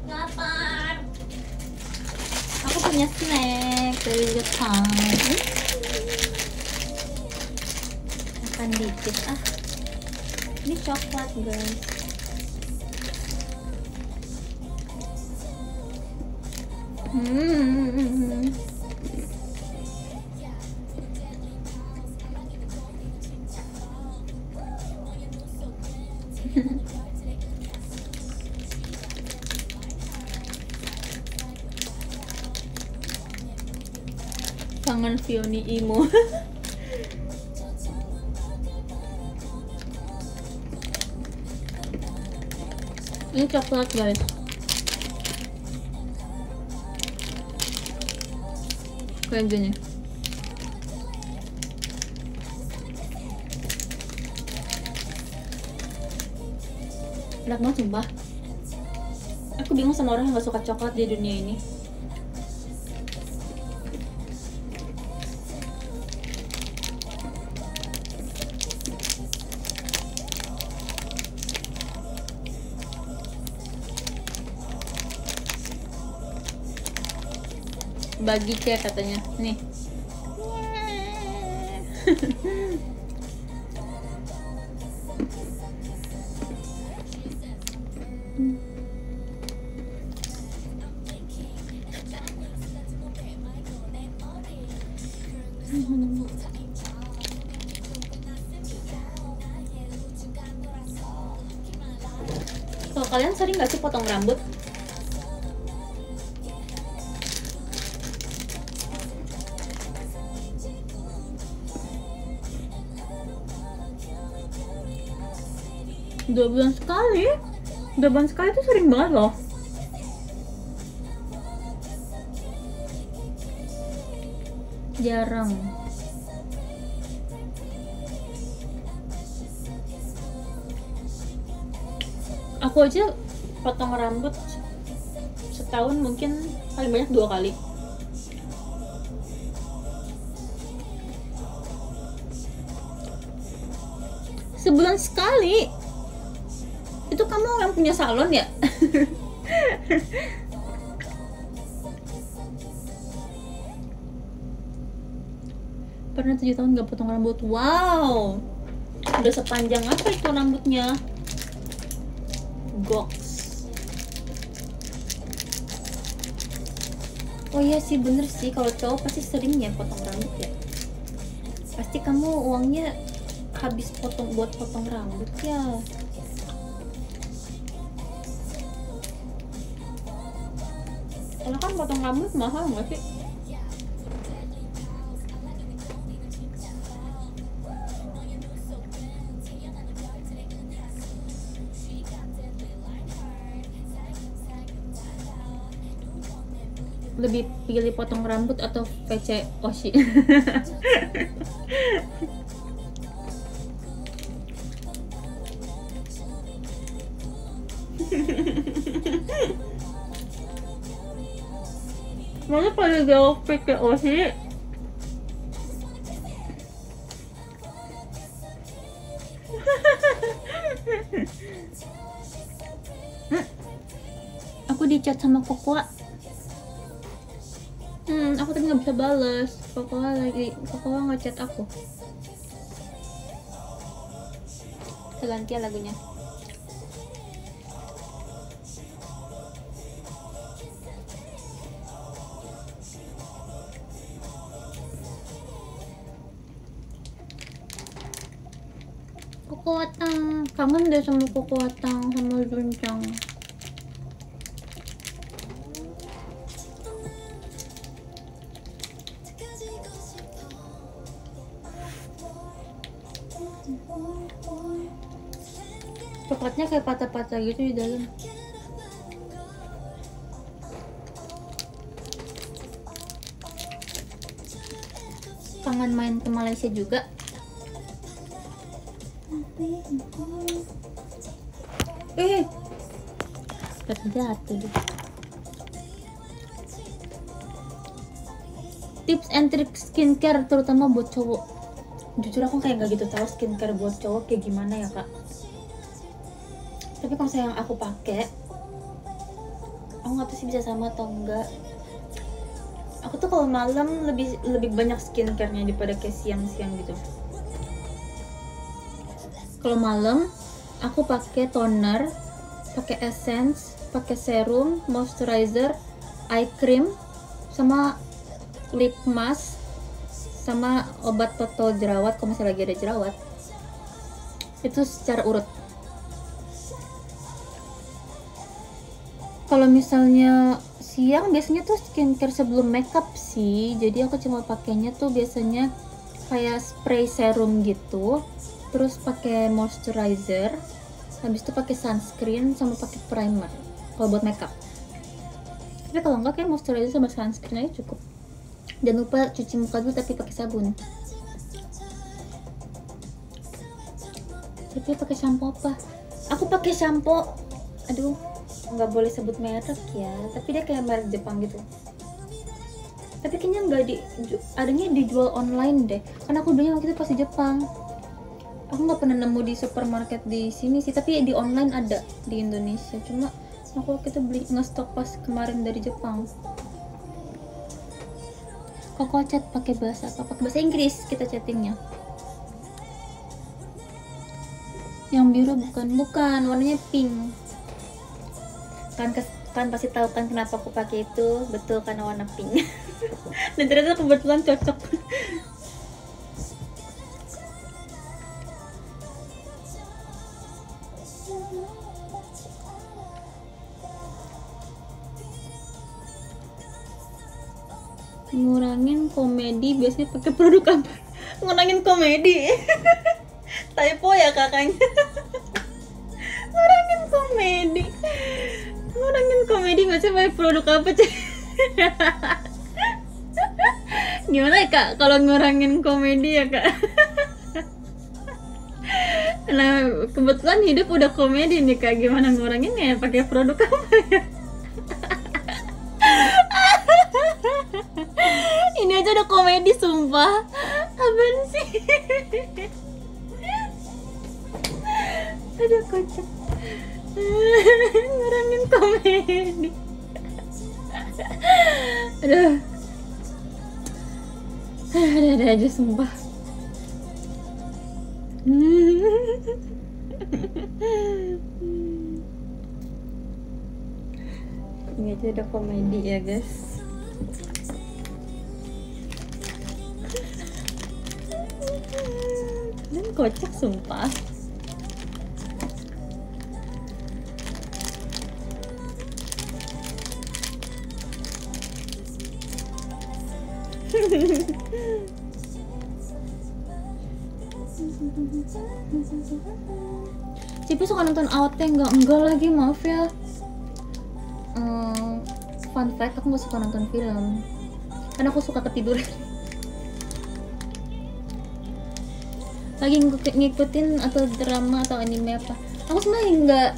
Lapar. Aku punya snack dari Jepang. Makan dikit ah. Ini coklat guys. Kangen Fioni Imo. Ini coklat guys. Kerennya. Enak banget sumpah. Aku bingung sama orang yang gak suka coklat di dunia ini. Bagi cek katanya nih. Kalau kalian sering gak sih potong rambut? 2 bulan sekali. 2 bulan sekali itu sering banget loh. Jarang. Aku aja potong rambut setahun mungkin paling banyak 2 kali. Sebulan sekali. Itu kamu yang punya salon ya? Pernah 7 tahun gak potong rambut. Wow, udah sepanjang apa itu rambutnya? Goks. Oh iya sih, bener sih, kalau cowok pasti sering ya potong rambut ya. Pasti kamu uangnya habis buat potong rambut ya. Karena kan potong rambut mahal nggak sih? Lebih pilih potong rambut atau VC Oshi? Masa pada jawab VC Oshi? Aku dicat sama Kokoa. Aku tadi nggak bisa balas. Kokoa ngechat aku. Kita ganti ya lagunya. Kokoatang, kangen deh sama Kokoatang sama Zuncang. Coklatnya kayak patah-patah gitu di dalam. Kangen main ke Malaysia juga. Jatuh deh. Tips and trick skincare terutama buat cowok. Jujur aku kayak gak gitu tahu skincare buat cowok kayak gimana ya kak. Tapi kalau yang aku pakai, aku nggak tahu sih bisa sama atau enggak. Aku tuh kalau malam lebih banyak skincare-nya daripada kayak siang-siang gitu. Kalau malam aku pakai toner, pakai essence, pakai serum, moisturizer, eye cream, sama lip mask, sama obat total jerawat kalau misalnya lagi ada jerawat. Itu secara urut. Kalau misalnya siang biasanya tuh skincare sebelum makeup sih. Jadi aku cuma pakainya tuh biasanya kayak spray serum gitu. Terus pakai moisturizer. Habis itu pakai sunscreen sama pakai primer kalau buat makeup. Tapi kalau enggak kayak moisturizer sama sunscreen aja cukup. Jangan lupa cuci muka dulu tapi pakai sabun. Tapi pakai shampoo apa? Aku pakai shampoo. Aduh, nggak boleh sebut merek ya, tapi dia kayak merek Jepang gitu. Tapi kayaknya nggak adanya dijual online deh, karena aku belinya waktu itu pas di Jepang. Aku nggak pernah nemu di supermarket di sini sih, tapi di online ada di Indonesia. Cuma aku waktu itu beli ngestok pas kemarin dari Jepang. Koko chat pakai bahasa apa? Pakai bahasa Inggris kita chattingnya. Yang biru bukan, warnanya pink. Kan pasti tahu kan kenapa aku pakai itu. Betul, karena warna pink. Dan ternyata kebetulan cocok. Ngurangin komedi biasanya pakai produk apa? Ngurangin komedi. Typo ya kakaknya. ngurangin komedi. Ngurangin komedi maksudnya pakai produk apa sih? Gimana ya kak kalau ngurangin komedi ya kak? Nah kebetulan hidup udah komedi nih kak, gimana nguranginnya ya pakai produk apa ya? Ini aja udah komedi sumpah. Apaan sih? Aduh kocak. Ngurangin komedi. Aduh. Ada aja sumpah. Ini aja udah komedi ya guys. Dan kocak sumpah. Cipi suka nonton AOT enggak lagi, maaf ya. Fun fact, aku gak suka nonton film karena aku suka ketiduran. Lagi ngikutin atau drama atau anime apa, aku sebenarnya nggak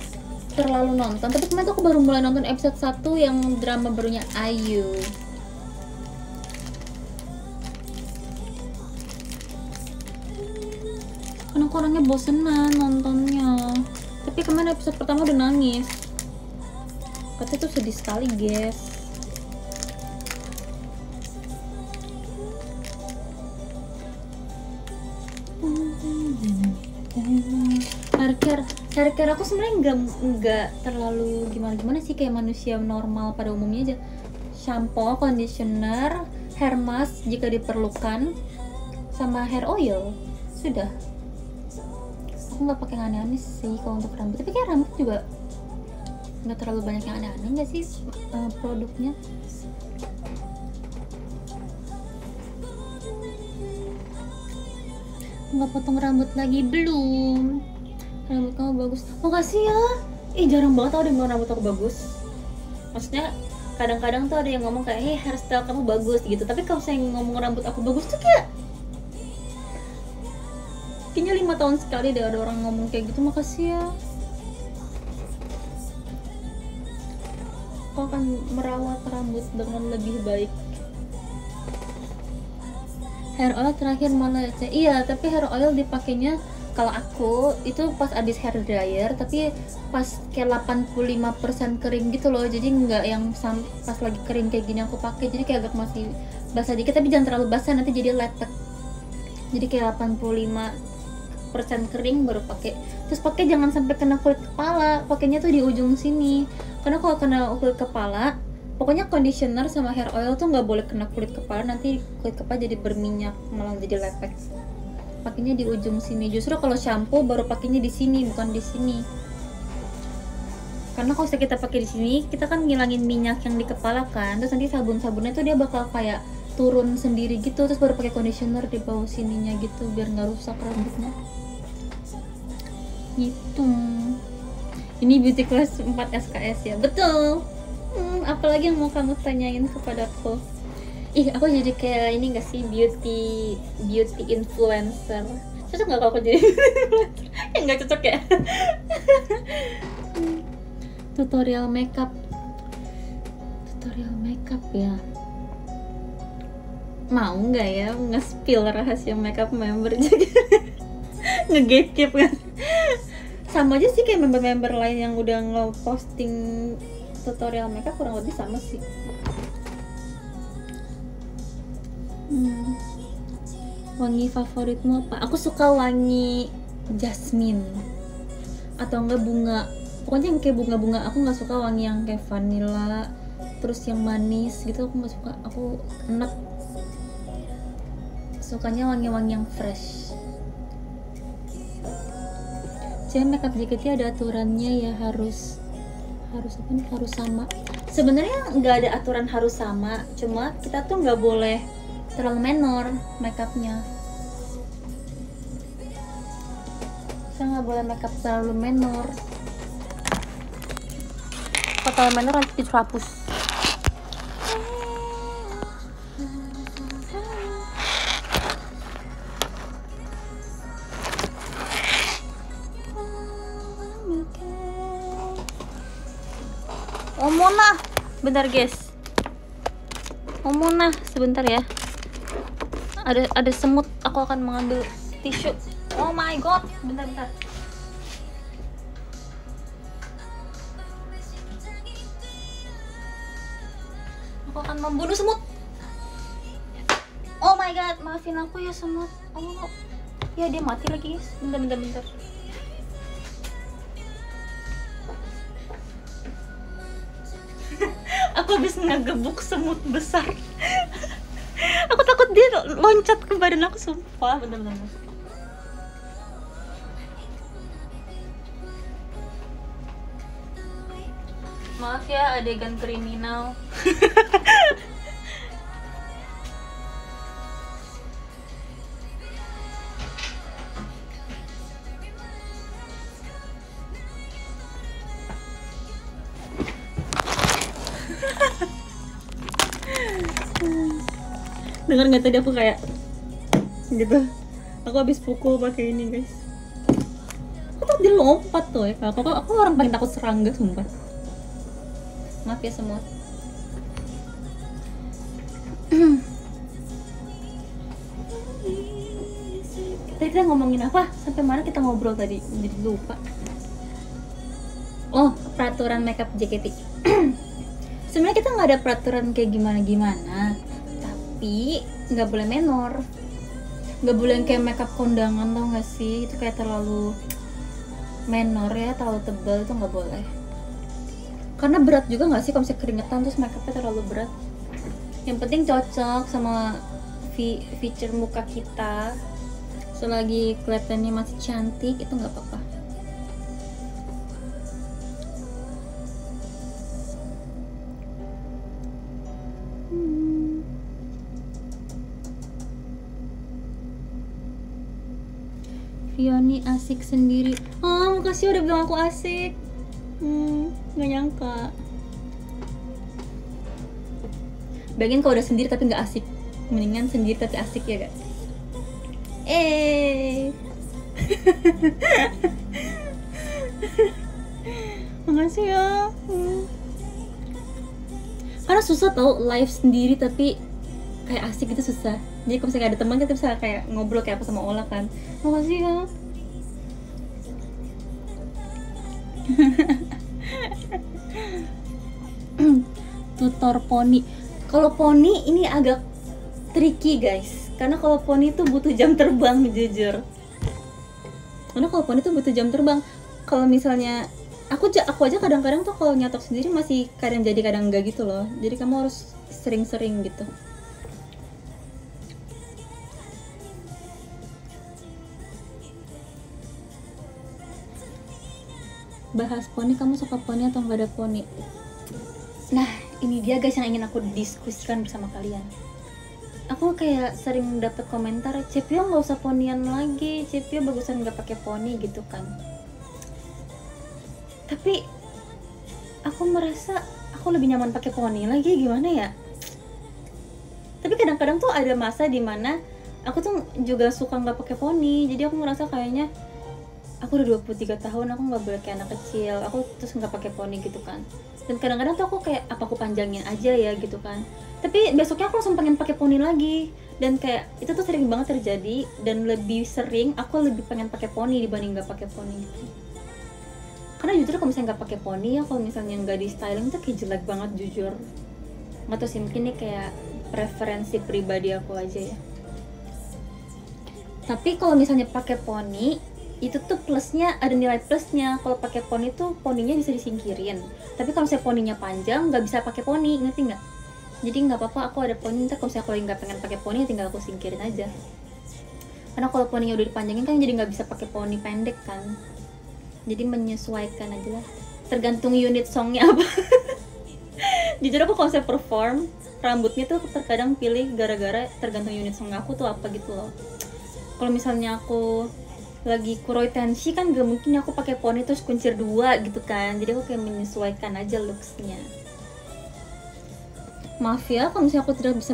terlalu nonton, tapi kemarin aku baru mulai nonton episode 1 yang drama barunya IU. Karena aku orangnya bosenan nontonnya, tapi kemarin episode pertama udah nangis. Katanya tuh sedih sekali guys. Hair care aku sebenarnya nggak terlalu gimana sih, kayak manusia normal pada umumnya aja. Shampoo, conditioner, hair mask jika diperlukan, sama hair oil, sudah. Aku nggak pakai yang aneh-aneh sih kalau untuk rambut, tapi kayak rambut juga nggak terlalu banyak yang aneh-aneh nggak sih produknya. Nggak potong rambut lagi belum. Rambut kamu bagus, makasih ya. Jarang banget tau ada yang ngomong rambut aku bagus. Maksudnya kadang-kadang tuh ada yang ngomong kayak, hey hairstyle kamu bagus gitu, tapi kalau saya ngomong rambut aku bagus tuh kayaknya 5 tahun sekali deh ada orang ngomong kayak gitu. Makasih ya. Aku akan merawat rambut dengan lebih baik. Hair oil terakhir mana ya? Iya, tapi hair oil dipakainya kalau aku itu pas abis hair dryer, tapi pas kayak 85% kering gitu loh. Jadi nggak yang pas lagi kering kayak gini aku pakai. Jadi kayak agak masih basah dikit, tapi jangan terlalu basah nanti jadi lepek. Jadi kayak 85% kering baru pakai. Terus pakai jangan sampai kena kulit kepala. Pakainya tuh di ujung sini. Karena kalau kena kulit kepala, pokoknya conditioner sama hair oil tuh nggak boleh kena kulit kepala, nanti kulit kepala jadi berminyak malah jadi lepek. Pakainya di ujung sini. Justru kalau shampoo baru pakainya di sini, bukan di sini. Karena kalau kita pakai di sini, kita kan ngilangin minyak yang di kepala kan. Terus nanti sabun-sabunnya tuh dia bakal kayak turun sendiri gitu. Terus baru pakai conditioner di bawah sininya gitu biar nggak rusak rambutnya. Gitu. Ini beauty class 4 SKS ya. Betul. Apalagi yang mau kamu tanyain kepadaku? Aku jadi kayak ini gak sih, beauty influencer. Cocok gak kalau aku jadi influencer? Nggak cocok ya. Tutorial makeup ya. Mau nggak ya nge-spill rahasia makeup member juga? Nge-gatekeep kan? Sama aja sih kayak member-member lain yang udah nge-posting tutorial makeup, kurang lebih sama sih. Wangi favoritmu apa? Aku suka wangi jasmine atau enggak bunga, pokoknya yang kayak bunga-bunga. Aku nggak suka wangi yang kayak vanilla terus yang manis gitu, aku nggak suka. Aku enak, sukanya wangi-wangi yang fresh. Jadi makeup JKT ada aturannya ya, harus apa nih, harus sama. Sebenarnya nggak ada aturan harus sama, cuma kita tuh nggak boleh terlalu menor makeupnya. Kita nggak boleh makeup terlalu menor. terlalu menor nanti dihapus. Oh Mona, bentar guys. Oh Mona, sebentar ya. Ada semut, aku akan mengambil tisu. Oh my god, bentar. Aku akan membunuh semut. Oh my god, maafin aku ya semut. Oh, ya dia mati lagi guys. Bentar. Aku habis ngegebuk semut besar. Aku takut dia loncat ke badan aku, sumpah. Bentar. Maaf ya, adegan kriminal. Dengar nggak tadi aku kayak gitu? Aku habis pukul pakai ini guys. Aku tuh dia lompat tuh ya. Aku orang paling takut serangga sumpah. Maaf ya semua. Tadi kita ngomongin apa? Sampai mana kita ngobrol tadi? Jadi lupa. Oh, peraturan makeup JKT. Sebenarnya kita nggak ada peraturan kayak gimana, tapi nggak boleh menor, nggak boleh kayak makeup kondangan, tau nggak sih? Itu kayak terlalu menor ya, terlalu tebal, itu nggak boleh. Karena berat juga nggak sih kalau misalnya keringetan terus makeupnya terlalu berat. Yang penting cocok sama feature muka kita, selagi kelihatannya masih cantik itu nggak apa-apa. Fioni asik sendiri. Oh, makasih udah bilang aku asik. Nggak nyangka. Bagian kalau udah sendiri tapi nggak asik, mendingan sendiri tapi asik ya guys. Makasih ya. Karena susah tau live sendiri tapi kayak asik gitu, susah. Jadi kalau misalnya ada teman kita bisa kayak ngobrol kayak apa sama Ola kan. Makasih ya. Tutor poni. Kalau poni ini agak tricky guys, karena kalau poni itu butuh jam terbang jujur. Karena kalau poni itu butuh jam terbang. Kalau misalnya aku aja kadang-kadang tuh kalau nyatok sendiri masih kadang jadi kadang enggak gitu loh. Jadi kamu harus sering-sering gitu. Bahas poni, kamu suka poni atau nggak ada poni? Nah, ini dia guys yang ingin aku diskusikan bersama kalian. Aku kayak sering dapat komentar, Cepio nggak usah ponian lagi, Cepio bagusan nggak pakai poni gitu kan. Tapi aku merasa aku lebih nyaman pakai poni lagi, gimana ya? Tapi kadang-kadang tuh ada masa dimana aku tuh juga suka nggak pakai poni, jadi aku ngerasa kayaknya aku udah 23 tahun, aku nggak boleh kayak anak kecil, aku terus nggak pakai poni gitu kan. Dan kadang-kadang tuh aku kayak apa aku panjangin aja ya gitu kan. Tapi besoknya aku langsung pengen pakai poni lagi, dan kayak itu tuh sering banget terjadi, dan lebih sering aku lebih pengen pakai poni dibanding nggak pakai poni gitu. Karena jujur kalau misalnya nggak pakai poni ya, kalau misalnya nggak di styling tuh kayak jelek banget jujur. Nggak tahu sih, mungkin ini kayak preferensi pribadi aku aja ya. Tapi kalau misalnya pakai poni itu tuh plusnya, ada nilai plusnya. Kalau pakai poni tuh poninya bisa disingkirin, tapi kalau misalnya poninya panjang nggak bisa pakai poni, ngerti nggak? Jadi nggak apa-apa aku ada poni, ntar kalau misalnya aku lagi nggak pengen pakai poni tinggal aku singkirin aja. Karena kalau poninya udah dipanjangin kan jadi nggak bisa pakai poni pendek kan. Jadi menyesuaikan aja lah, tergantung unit songnya apa. Jujur aku kalau saya perform rambutnya tuh terkadang pilih gara-gara tergantung unit song aku tuh apa gitu loh. Kalau misalnya aku lagi kuroi tenshi kan gak mungkin aku pakai poni terus kuncir 2 gitu kan, jadi aku kayak menyesuaikan aja looksnya. Maaf ya kalau misalnya aku tidak bisa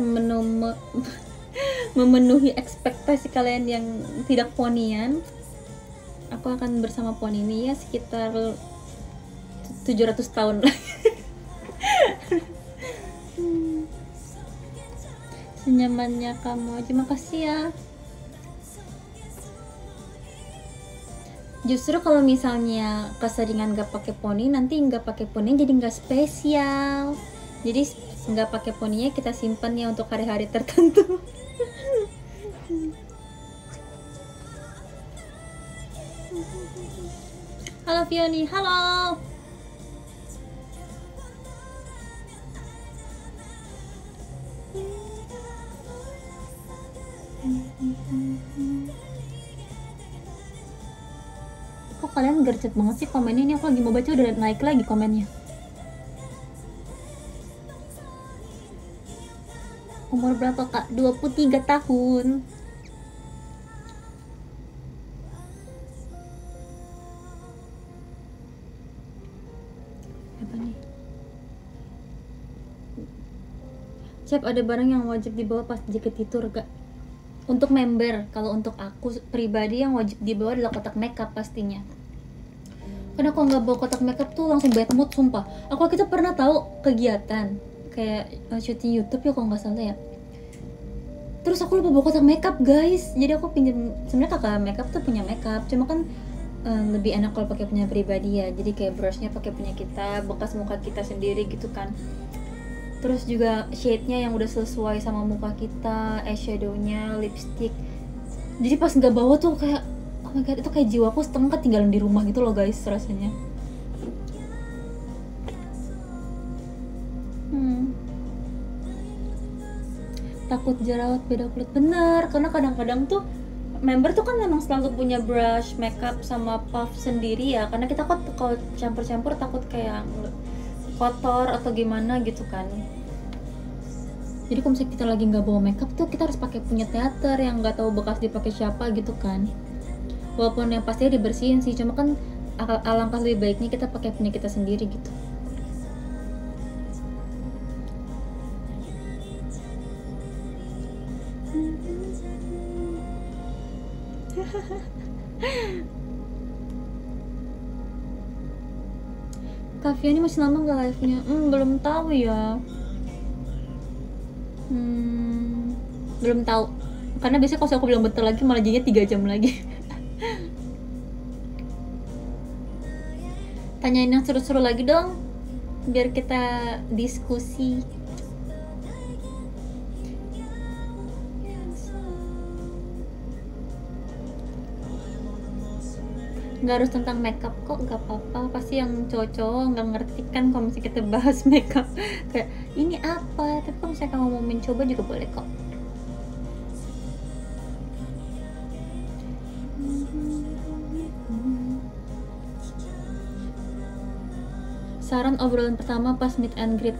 memenuhi ekspektasi kalian yang tidak ponian. Aku akan bersama poni ini ya sekitar 700 tahun lagi. Senyamannya kamu, terima kasih ya. Justru kalau misalnya keseringan gak pakai poni, nanti nggak pakai poni jadi nggak spesial. Jadi nggak pakai poninya kita simpan ya untuk hari-hari tertentu. Halo Fioni, halo. Kok kalian gercet banget sih komennya? Ini aku lagi mau baca udah naik lagi komennya. Umur berapa kak? 23 tahun. Apa nih? Cep, ada barang yang wajib dibawa pas JKT Tour gak? Untuk member, kalau untuk aku pribadi yang wajib dibawa adalah kotak makeup pastinya. Karena kalau nggak bawa kotak makeup tuh langsung bad mood sumpah. Aku kita pernah tahu kegiatan kayak syuting YouTube ya kalau nggak salah ya. Terus aku lupa bawa kotak makeup guys. Jadi aku pinjam, sebenarnya kakak makeup tuh punya makeup, cuma kan lebih enak kalau pakai punya pribadi ya. Jadi kayak brushnya pakai punya kita, bekas muka kita sendiri gitu kan. Terus juga shade-nya yang udah sesuai sama muka kita, eyeshadow-nya, lipstick. Jadi pas nggak bawa tuh kayak, oh my god, itu kayak jiwaku setengah ketinggalan di rumah gitu loh guys rasanya. Takut jerawat beda kulit, bener. Karena kadang-kadang tuh member tuh kan memang selalu punya brush, makeup, sama puff sendiri ya. Karena kita kok kalau campur-campur takut kayak kotor atau gimana gitu kan. Jadi kalau misalnya kita lagi nggak bawa makeup tuh kita harus pakai punya teater yang nggak tahu bekas dipakai siapa gitu kan. Walaupun yang pastinya dibersihin sih, cuma kan alangkah lebih baiknya kita pakai punya kita sendiri gitu. Kak Fiani masih lama nggak live-nya? Belum tahu ya. Belum tahu. Karena biasanya kalau aku bilang betul lagi malah jadinya 3 jam lagi. Tanyain yang seru-seru lagi dong, biar kita diskusi. Nggak harus tentang makeup kok, nggak apa-apa. Pasti yang cowok-cowok nggak ngerti kan kalau misalnya kita bahas makeup kayak ini apa, tapi kalau misalnya kamu mau mencoba juga boleh kok. Saran obrolan pertama pas meet and greet.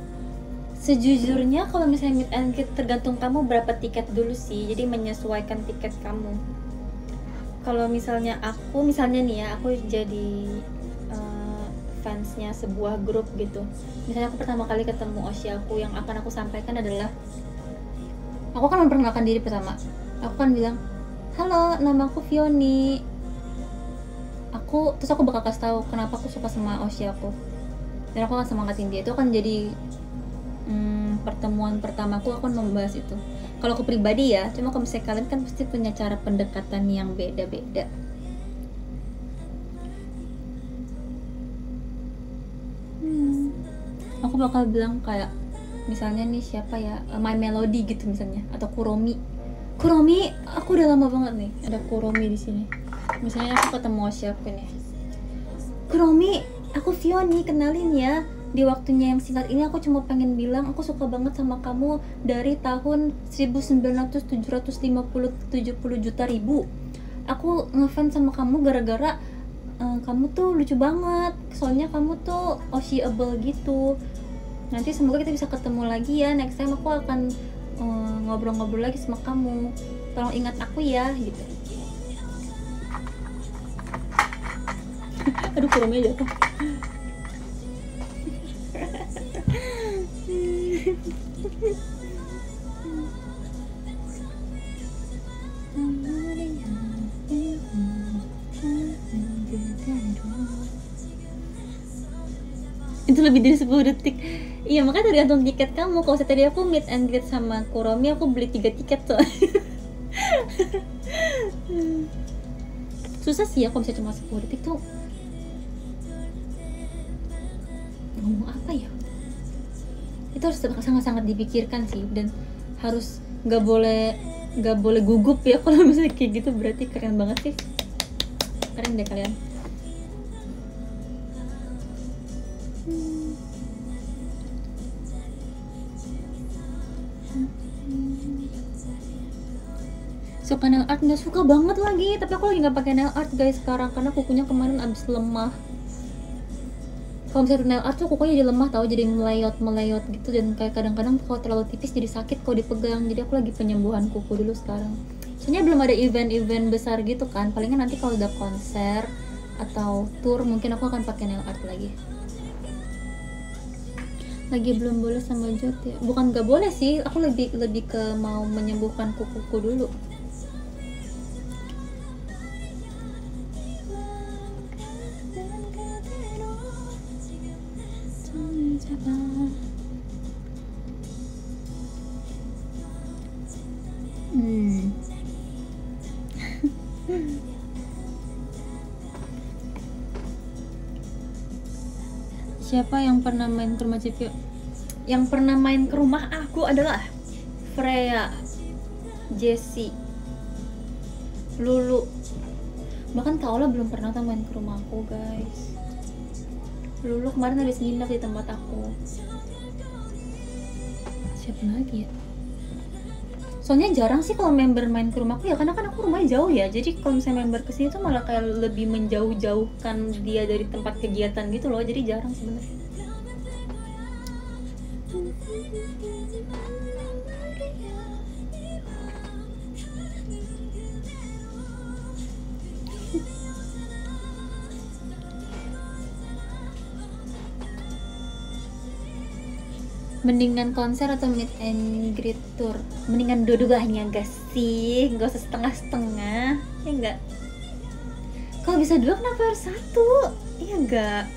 Sejujurnya kalau misalnya meet and greet tergantung kamu berapa tiket dulu sih, jadi menyesuaikan tiket kamu. Kalau misalnya aku, misalnya nih ya, aku jadi fansnya sebuah grup gitu. Misalnya aku pertama kali ketemu Oshi aku, yang akan aku sampaikan adalah, aku kan memperkenalkan diri pertama. Aku kan bilang, halo, nama aku Fioni. Terus aku bakal kasih tahu kenapa aku suka sama Oshi aku. Dan aku akan semangatin dia. Itu akan jadi pertemuan pertamaku, aku akan membahas itu. Kalau aku pribadi ya, cuma kalau misalnya kalian kan pasti punya cara pendekatan yang beda-beda. Aku bakal bilang kayak, misalnya nih siapa ya, My Melody gitu misalnya, atau Kuromi. Kuromi, aku udah lama banget nih ada Kuromi di sini. Misalnya aku ketemu siapa nih, Kuromi, aku Fioni, kenalin ya. Di waktunya yang singkat ini aku cuma pengen bilang aku suka banget sama kamu dari tahun 1970 juta ribu. Aku ngefans sama kamu gara-gara kamu tuh lucu banget. Soalnya kamu tuh Oshi-able gitu. Nanti semoga kita bisa ketemu lagi ya. Next time aku akan ngobrol-ngobrol lagi sama kamu. Tolong ingat aku ya gitu. Aduh, kurungnya jatuh. Itu lebih dari 10 detik. Iya, makanya tergantung tiket kamu. Kalau tadi aku meet and greet sama Kuromi, aku beli 3 tiket soalnya. Susah sih ya kalau bisa cuma 10 detik tuh. Ngomong apa ya? Itu harus sangat-sangat dipikirkan sih, dan harus nggak boleh gugup ya kalau misalnya kayak gitu. Berarti keren banget sih, keren deh kalian. Suka nail art nggak? Suka banget lagi, tapi aku lagi nggak pakai nail art guys sekarang karena kukunya kemarin abis lemah. Kalau misalnya nail art tuh kukunya jadi lemah tau, jadi melayot gitu, dan kayak kadang-kadang kalau terlalu tipis jadi sakit kalau dipegang. Jadi aku lagi penyembuhan kuku dulu sekarang. Soalnya belum ada event-event besar gitu kan. Palingan nanti kalau udah konser atau tour mungkin aku akan pakai nail art lagi. Lagi belum boleh sama Jot ya? Bukan nggak boleh sih, aku lebih ke mau menyembuhkan kukuku dulu. Siapa yang pernah main ke rumah Cipio? Yang pernah main ke rumah aku adalah Freya, Jessie, Lulu. Bahkan Kak Ola belum pernah main ke rumah aku guys. Lulu kemarin habis nginep di tempat aku. Siapa lagi ya? Soalnya jarang sih kalau member main ke rumahku ya, karena kan aku rumahnya jauh ya. Jadi kalau misalnya member kesini tuh malah kayak lebih menjauh-jauhkan dia dari tempat kegiatan gitu loh. Jadi jarang sebenarnya. Mendingan konser atau meet and greet tour? Mendingan dua-duanya gak sih? Gak usah setengah-setengah, ya enggak? Kalau bisa dua kenapa harus satu? Iya enggak?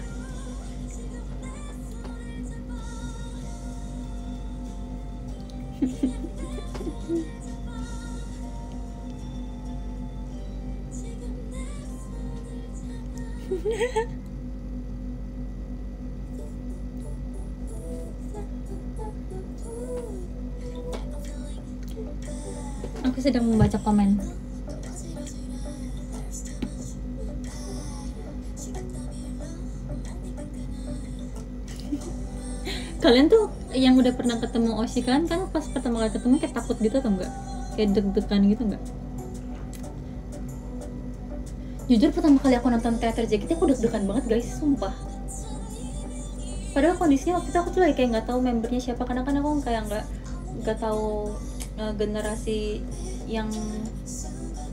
Aku sedang membaca komen. Kalian tuh yang udah pernah ketemu Oshi kan pas pertama kali ketemu kayak takut gitu atau enggak? Kayak deg-degan gitu enggak? Jujur pertama kali aku nonton teater JKT aku deg-degan banget guys, sumpah. Padahal kondisinya waktu itu aku tuh kayak nggak tahu membernya siapa, karena kan aku kayak nggak tahu generasi yang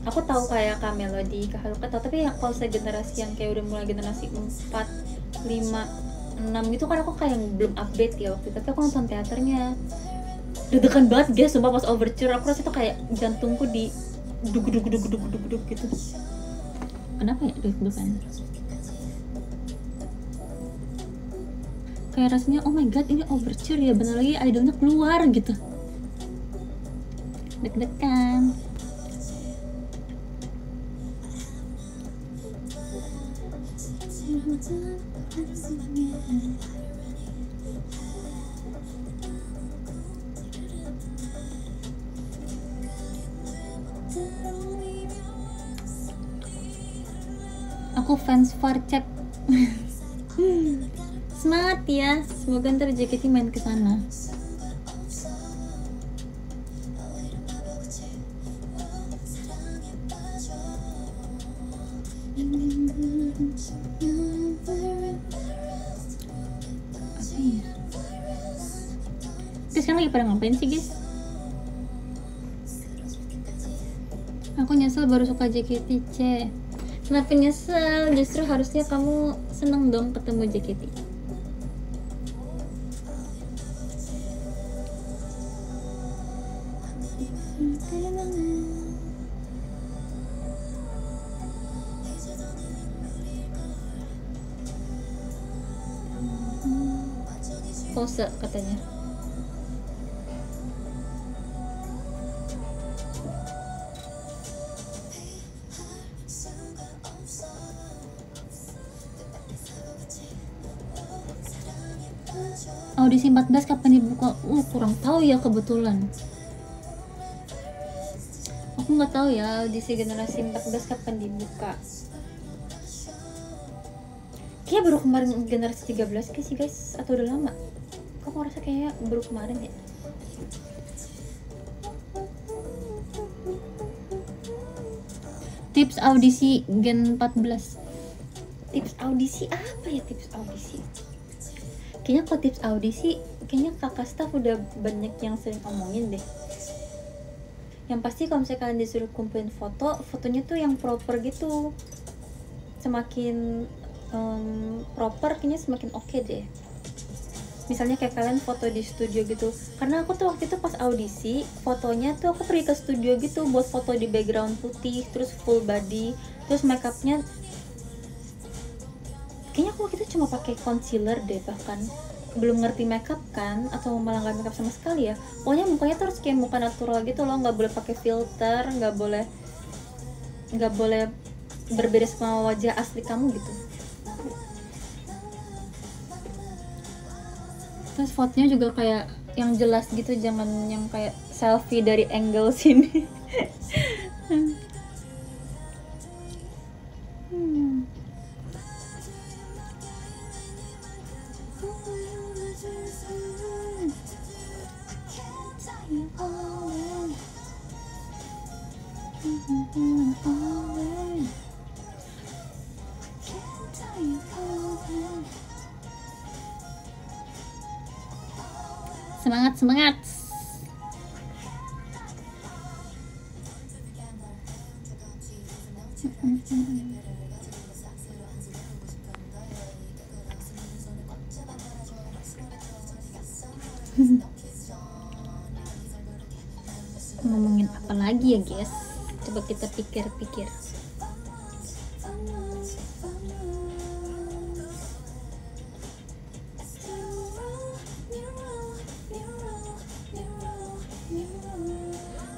aku tahu kayak Kak Melody, Kak Haruka tahu, tapi yang kalau saya generasi yang kayak udah mulai generasi 4, 5, 6 gitu kan aku kayak belum update ya waktu itu. Tapi aku nonton teaternya deg-degan banget guys, sumpah pas overture aku rasa tuh kayak jantungku di dug gitu. Kenapa ya deg-degan? Kayak rasanya oh my god ini overture ya, bener lagi idolnya keluar gitu. Deg-degan. Aku fans Farcep. Semangat ya, semoga ntar JKT main ke sana. Terus sekarang lagi pada ngapain sih guys? Aku nyesel baru suka JKT C. Kenapa nyesel? Justru harusnya kamu seneng dong ketemu JKT. Pose katanya. Audisi 14 kapan dibuka? Kurang tahu ya kebetulan. Aku nggak tahu ya audisi generasi 14 kapan dibuka. Kayaknya baru kemarin generasi 13 kayak sih guys, atau udah lama? Kok aku ngerasa kayaknya baru kemarin ya. Tips audisi Gen 14. Tips audisi apa ya, tips audisi? Kayaknya kalau tips audisi, kayaknya kakak staff udah banyak yang sering ngomongin deh. Yang pasti kalau misalnya kalian disuruh kumpulin foto, fotonya tuh yang proper gitu. Semakin proper, kayaknya semakin oke deh. Misalnya kayak kalian foto di studio gitu. Karena aku tuh waktu itu pas audisi, fotonya tuh aku pergi ke studio gitu buat foto di background putih, terus full body, terus makeupnya kayaknya aku waktu itu cuma pakai concealer deh, bahkan belum ngerti makeup kan, atau malah nggak makeup sama sekali ya. Pokoknya mukanya tuh harus kayak muka natural gitu loh, nggak boleh pakai filter, nggak boleh berbeda sama wajah asli kamu gitu. Terus fotonya juga kayak yang jelas gitu, jangan yang kayak selfie dari angle sini. Semangat. Ngomongin apa lagi ya guys? Coba kita pikir-pikir.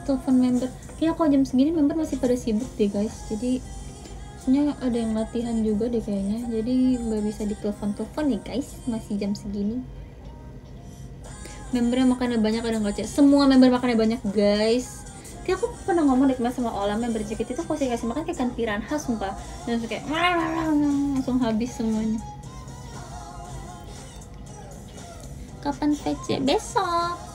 Telepon member, kayaknya kalau jam segini member masih pada sibuk deh guys, jadi sebenarnya ada yang latihan juga deh kayaknya, jadi nggak bisa ditelepon nih guys, masih jam segini. Membernya makannya banyak, ada nggak cek? Semua member makannya banyak guys. Kayak aku pernah ngomong deh sama Ola, member JKT itu kalau saya kasih makan kayak ikan piranha sumpah, dan langsung kayak langsung habis semuanya. Kapan VC? Besok.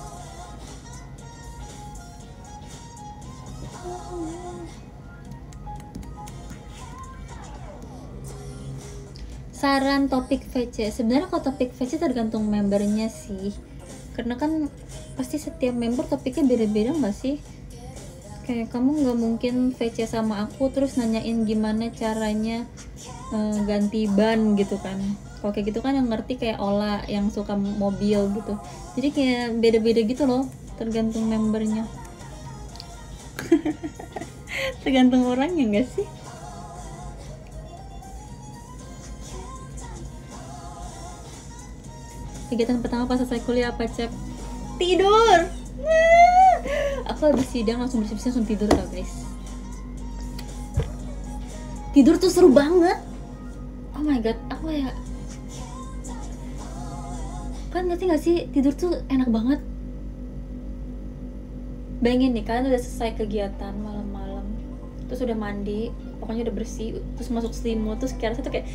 Saran topik VC, sebenarnya kalau topik VC tergantung membernya sih, karena kan pasti setiap member topiknya beda-beda nggak sih? Kayak kamu nggak mungkin VC sama aku terus nanyain gimana caranya ganti ban gitu kan. Kalau kayak gitu kan yang ngerti kayak Ola yang suka mobil gitu, jadi kayak beda-beda gitu loh, tergantung membernya. Tergantung orangnya nggak sih? Kegiatan pertama pas selesai kuliah apa cek? Tidur. Aku habis sidang langsung bersih-bersih langsung tidur tau guys. Tidur tuh seru banget. Oh my god, aku ya kan ngerti gak sih, tidur tuh enak banget. Bayangin nih, kalian udah selesai kegiatan malam-malam, terus udah mandi, pokoknya udah bersih, terus masuk selimut, terus kira tuh kayak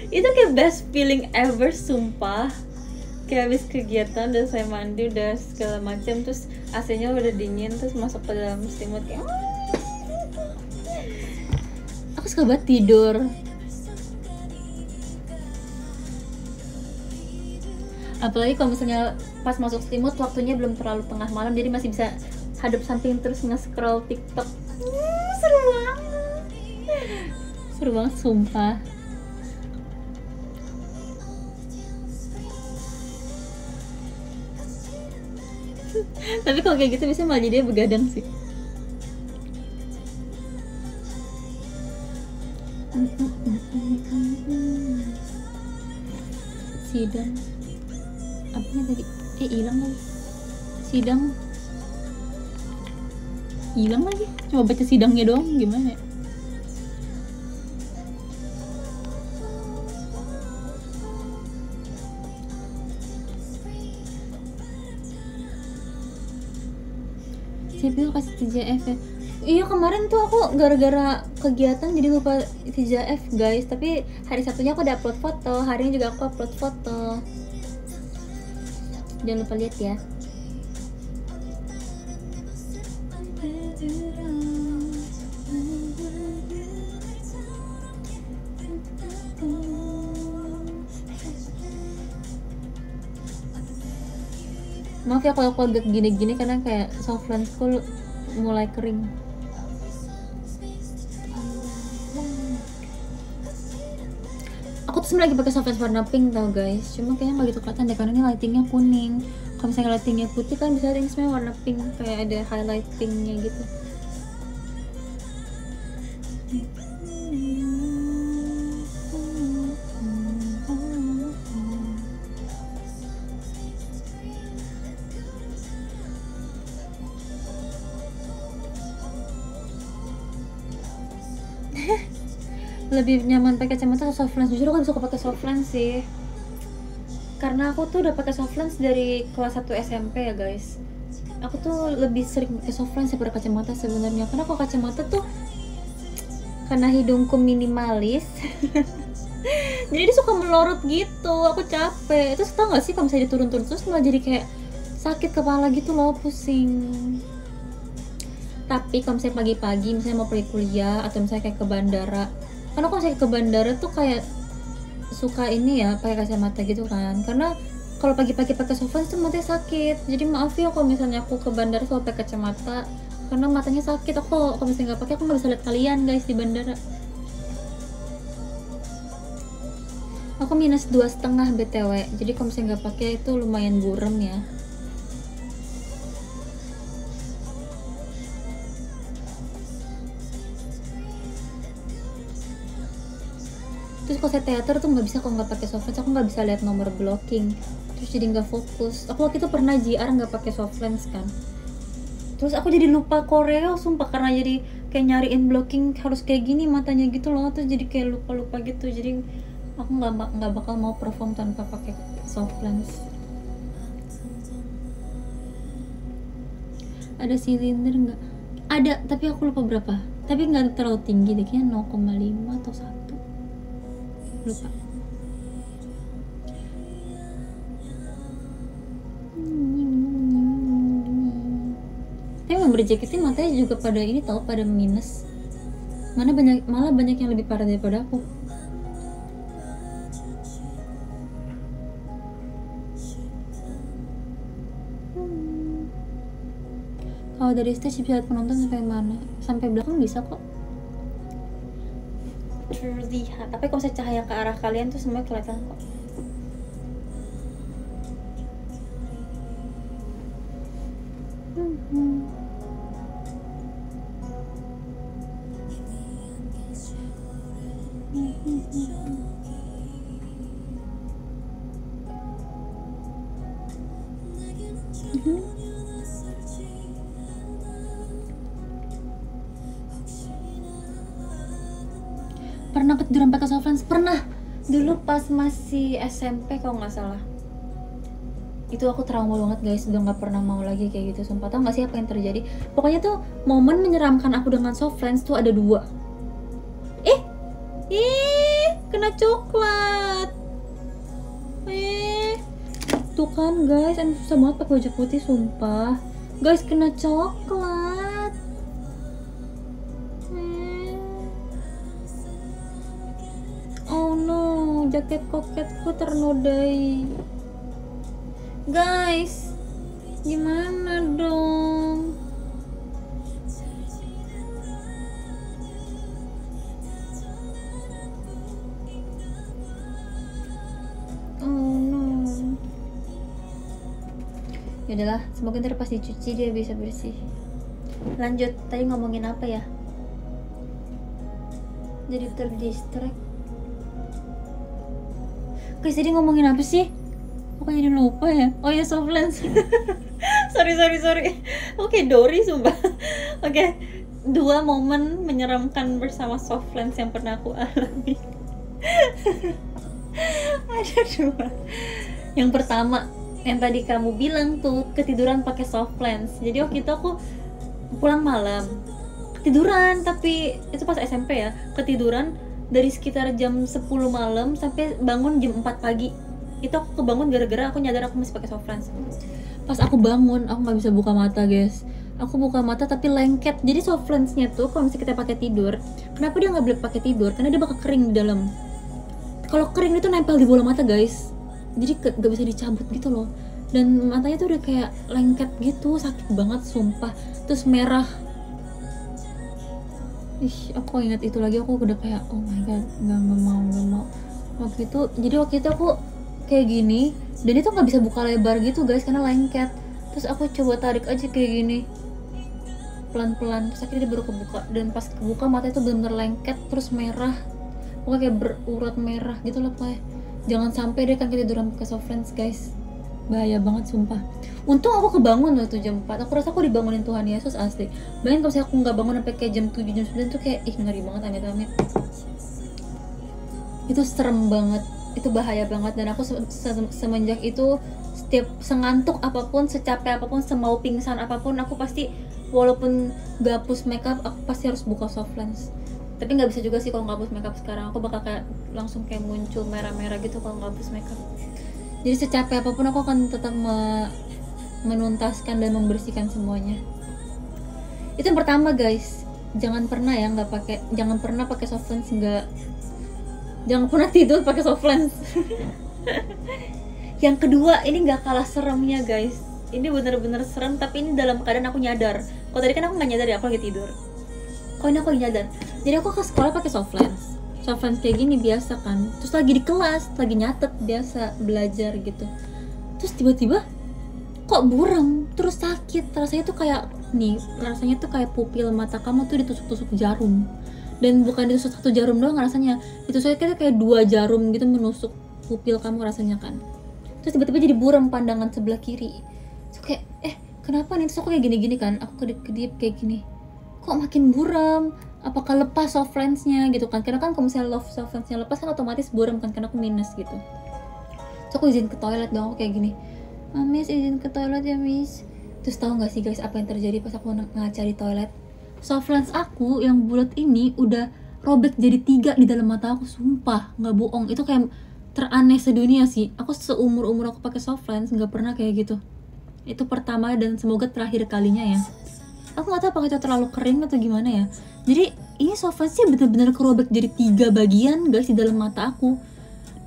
itu kayak best feeling ever sumpah. Kayak habis kegiatan udah saya mandi udah segala macam, terus AC-nya udah dingin, terus masuk ke dalam selimut kayak aku suka banget tidur. Apalagi kalau misalnya pas masuk selimut waktunya belum terlalu tengah malam, jadi masih bisa hadap samping terus nge-scroll TikTok. Seru banget. Seru banget sumpah. Tapi kalau kayak gitu bisa malah jadi dia begadang sih. Sidang apanya tadi? Hilang lagi. Sidang hilang lagi. Coba baca sidangnya doang gimana ya? CPU kasih TJF ya. Iya kemarin tuh aku gara-gara kegiatan jadi lupa TJF guys. Tapi hari Sabtunya aku udah upload foto, hari ini juga aku upload foto. Jangan lupa lihat ya. Maaf ya kalau aku agak gini-gini karena kayak soft lensku mulai kering. Aku tuh sebenarnya lagi pakai soft lens warna pink tau guys, cuma kayaknya nggak gitu kelihatan deh karena ini lightingnya kuning. Kalau misalnya lightingnya putih kan bisa lighting sebenarnya warna pink, kayak ada highlightingnya gitu. Lebih nyaman pakai kacamata atau soft lens? Jujur aku suka pakai soft lens sih, karena aku tuh udah pakai soft lens dari kelas 1 SMP ya guys. Aku tuh lebih sering pakai soft lens daripada kacamata sebenarnya, karena kalau kacamata tuh karena hidungku minimalis jadi dia suka melorot gitu, aku capek. Terus tau gak sih kalau misalnya diturun-turun terus malah jadi kayak sakit kepala gitu loh, pusing. Tapi kalau misalnya pagi-pagi misalnya mau pergi kuliah atau misalnya kayak ke bandara, karena kalau misalnya ke bandara tuh kayak suka ini ya pakai kacamata gitu kan, karena kalau pagi-pagi pakai soft lens tuh matanya sakit. Jadi maaf ya kalau misalnya aku ke bandara selalu pakai kacamata karena matanya sakit. Aku kalau misalnya nggak pakai aku nggak bisa lihat kalian guys di bandara. Aku minus 2,5 btw, jadi kalau misalnya nggak pakai itu lumayan burem ya. Terus kalau saya teater tuh nggak bisa kalau nggak pakai soft lens, aku nggak bisa lihat nomor blocking, terus jadi nggak fokus. Aku waktu itu pernah JR nggak pakai soft lens kan, terus aku jadi lupa koreo sumpah, karena jadi kayak nyariin blocking harus kayak gini matanya gitu loh, terus jadi kayak lupa gitu. Jadi aku nggak bakal mau perform tanpa pakai soft lens. Ada silinder nggak? Ada, tapi aku lupa berapa. Tapi nggak terlalu tinggi deh, kayaknya 0,5 atau 1, lupa. Tapi member jaketnya matanya juga pada ini tahu, pada minus. Malah banyak yang lebih parah daripada aku. Kalau dari stage bisa lihat penonton sampai mana? Sampai belakang bisa kok terlihat. Tapi kalau saya cahaya ke arah kalian tuh semuanya kelihatan kok. Pernah ketiduran pakai soft lens? Pernah. Dulu pas masih SMP kalau nggak salah. Itu aku trauma banget guys, udah nggak pernah mau lagi kayak gitu sumpah. Tau nggak sih apa yang terjadi? Pokoknya tuh momen menyeramkan aku dengan soft lens tuh ada 2. Kena coklat. Tuh kan guys, and susah banget pakai baju putih sumpah. Guys, kena coklat. Oh no, jaket koketku ternodai. Guys, gimana dong? Udahlah, semoga ntar pas dicuci dia bisa bersih. Lanjut, tadi ngomongin apa ya? Jadi terdistract. Guys, tadi ngomongin apa sih? Aku jadi lupa ya. Oh ya, soft lens. sorry. Oke, Dori sumpah. Oke, 2 momen menyeramkan bersama soft lens yang pernah aku alami. Ada 2. Yang pertama, yang tadi kamu bilang tuh, ketiduran pakai soft lens. Jadi waktu itu aku pulang malam, ketiduran, tapi itu pas SMP ya, ketiduran dari sekitar jam 10 malam sampai bangun jam 4 pagi. Itu aku kebangun gara-gara aku nyadar aku masih pakai soft lens. Pas aku bangun, aku nggak bisa buka mata guys. Aku buka mata tapi lengket. Jadi soft lensnya tuh kalau misalnya kita pakai tidur, kenapa dia nggak boleh pakai tidur? Karena dia bakal kering di dalam. Kalau kering itu nempel di bola mata guys, jadi nggak bisa dicabut gitu loh. Dan matanya tuh udah kayak lengket gitu, sakit banget sumpah. Terus merah. Aku ingat itu lagi, aku udah kayak oh my god, nggak mau. Waktu itu aku kayak gini, dan itu nggak bisa buka lebar gitu guys karena lengket. Terus aku coba tarik aja kayak gini, pelan-pelan, terus akhirnya dia baru kebuka. Dan pas kebuka mata itu benar-benar lengket, terus merah, pokoknya kayak berurat merah gitu loh pokoknya. Jangan sampai deh kan kita tiduran pakai soft lens guys, bahaya banget sumpah. Untung aku kebangun waktu jam 4. Aku rasa aku dibangunin Tuhan Yesus asli. Bayangin kalau misalnya aku nggak bangun sampai kayak jam 7, jam 9 tuh kayak ngeri banget, amit-amit. Itu serem banget, itu bahaya banget. Dan aku semenjak itu setiap sengantuk apapun, secapek apapun, semau pingsan apapun, aku pasti walaupun gak hapus makeup, aku pasti harus buka soft lens. Tapi nggak bisa juga sih kalau nggak hapus makeup sekarang. Aku bakal kayak langsung kayak muncul merah-merah gitu kalau nggak hapus makeup. Jadi secapek apapun aku akan tetap menuntaskan dan membersihkan semuanya. Itu yang pertama guys. Jangan pernah pakai soft lens, jangan pernah tidur pakai soft lens. Yang kedua, ini nggak kalah seremnya guys. Ini bener-bener serem, tapi ini dalam keadaan aku nyadar. Kalau tadi kan aku nggak nyadar ya, aku lagi tidur. Kok ini aku lagi nyadar. Jadi aku ke sekolah pakai soft lens kayak gini biasa kan. Terus lagi di kelas, lagi nyatet biasa, belajar gitu. Terus tiba-tiba kok buram, terus sakit. Rasanya tuh kayak pupil mata kamu tuh ditusuk-tusuk jarum. Dan bukan ditusuk 1 jarum doang rasanya, ditusuknya kayak 2 jarum gitu menusuk pupil kamu rasanya kan. Terus tiba-tiba jadi buram pandangan sebelah kiri. Terus kayak kenapa nih? Terus aku kayak gini-gini kan, aku kedip-kedip kayak gini. Kok makin buram? Apakah lepas soft lensnya gitu kan? Karena kan kalau misalnya soft lensnya lepas kan otomatis buram kan, karena aku minus gitu. Terus aku izin ke toilet dong, aku kayak gini, Miss izin ke toilet ya Miss. Terus tahu nggak sih guys apa yang terjadi pas aku ngaca di toilet? Soft lens aku yang bulat ini udah robek jadi 3 di dalam mata aku, sumpah nggak bohong. Itu kayak teraneh sedunia sih. Aku seumur aku pakai soft lens nggak pernah kayak gitu. Itu pertama dan semoga terakhir kalinya ya. Aku nggak tahu apakah itu terlalu kering atau gimana ya. Jadi ini soft lensnya bener-bener kerobek jadi 3 bagian guys di dalam mata aku.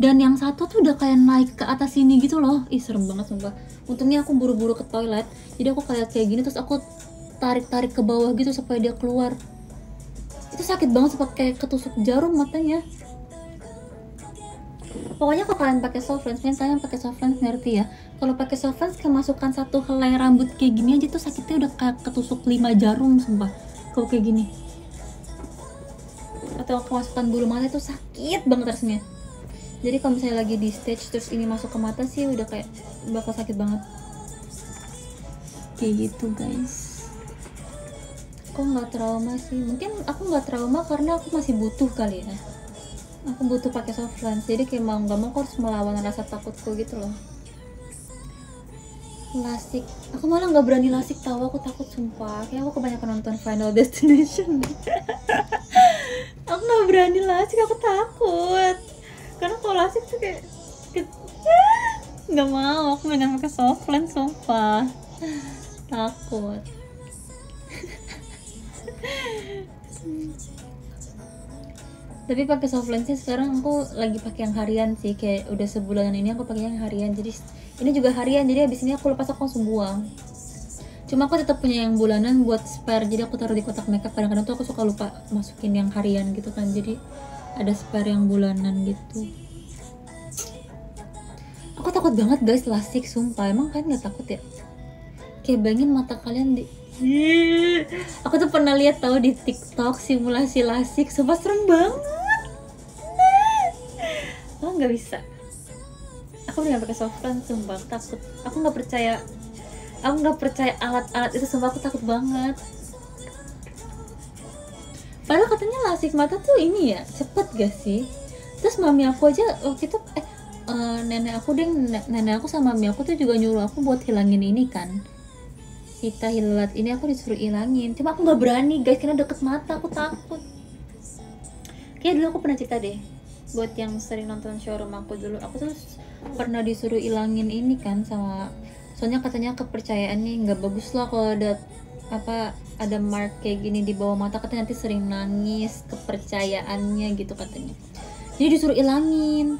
Dan yang satu tuh udah kayak naik ke atas sini gitu loh. Serem banget sumpah. Untungnya aku buru-buru ke toilet, jadi aku kayak gini, terus aku tarik ke bawah gitu supaya dia keluar. Itu sakit banget, seperti kayak ketusuk jarum matanya. Pokoknya kalau kalian pakai soft lens, kalian pakai soft lens ngerti ya. Kalau pakai soft lens kemasukan 1 helai rambut kayak gini aja tuh sakitnya udah kayak ketusuk 5 jarum sumpah. Kalau kayak gini. Atau kemasukan bulu mata itu sakit banget rasanya. Jadi kalau misalnya lagi di stage terus ini masuk ke mata sih udah kayak bakal sakit banget. Kayak gitu guys. Aku nggak trauma sih. Mungkin aku nggak trauma karena aku masih butuh kali ya. Aku butuh pakai soft lens. Jadi kayak mau nggak mau aku harus melawan rasa takutku gitu loh. Lasik. Aku malah nggak berani lasik, tahu aku takut sumpah. Kayak aku kebanyakan nonton Final Destination. Aku nggak berani lasik, aku takut. Karena kalau lasik tuh kayak nggak mau, aku pengen pakai soft lens sumpah, takut. Tapi pakai soft lensnya sekarang aku lagi pakai yang harian sih, kayak udah sebulanan ini aku pakai yang harian. Jadi ini juga harian, jadi abis ini aku lepas aku langsung buang. Cuma aku tetap punya yang bulanan buat spare, jadi aku taruh di kotak makeup. Kadang-kadang tuh aku suka lupa masukin yang harian gitu kan, jadi ada spare yang bulanan gitu. Aku takut banget guys lasik sumpah. Emang kalian nggak takut ya? Kayak bayangin mata kalian di aku tuh pernah lihat tahu di TikTok simulasi lasik, sumpah serem banget. Oh nggak bisa, aku nggak pakai softland, sumpah takut. Aku nggak percaya alat-alat itu, sumpah aku takut banget. Padahal katanya lasik mata tuh ini ya cepet gak sih? Terus mami aku aja waktu itu nenek aku sama mami aku tuh juga nyuruh aku buat hilangin ini kan, Sita hilat ini, aku disuruh hilangin. Cuma aku nggak berani guys karena deket mata, aku takut. Kayak dulu aku pernah cerita deh, buat yang sering nonton showroom aku dulu, aku tuh pernah disuruh ilangin ini kan sama, soalnya katanya kepercayaannya nggak bagus lah kalau ada mark kayak gini di bawah mata, katanya nanti sering nangis, kepercayaannya gitu katanya. Jadi disuruh ilangin.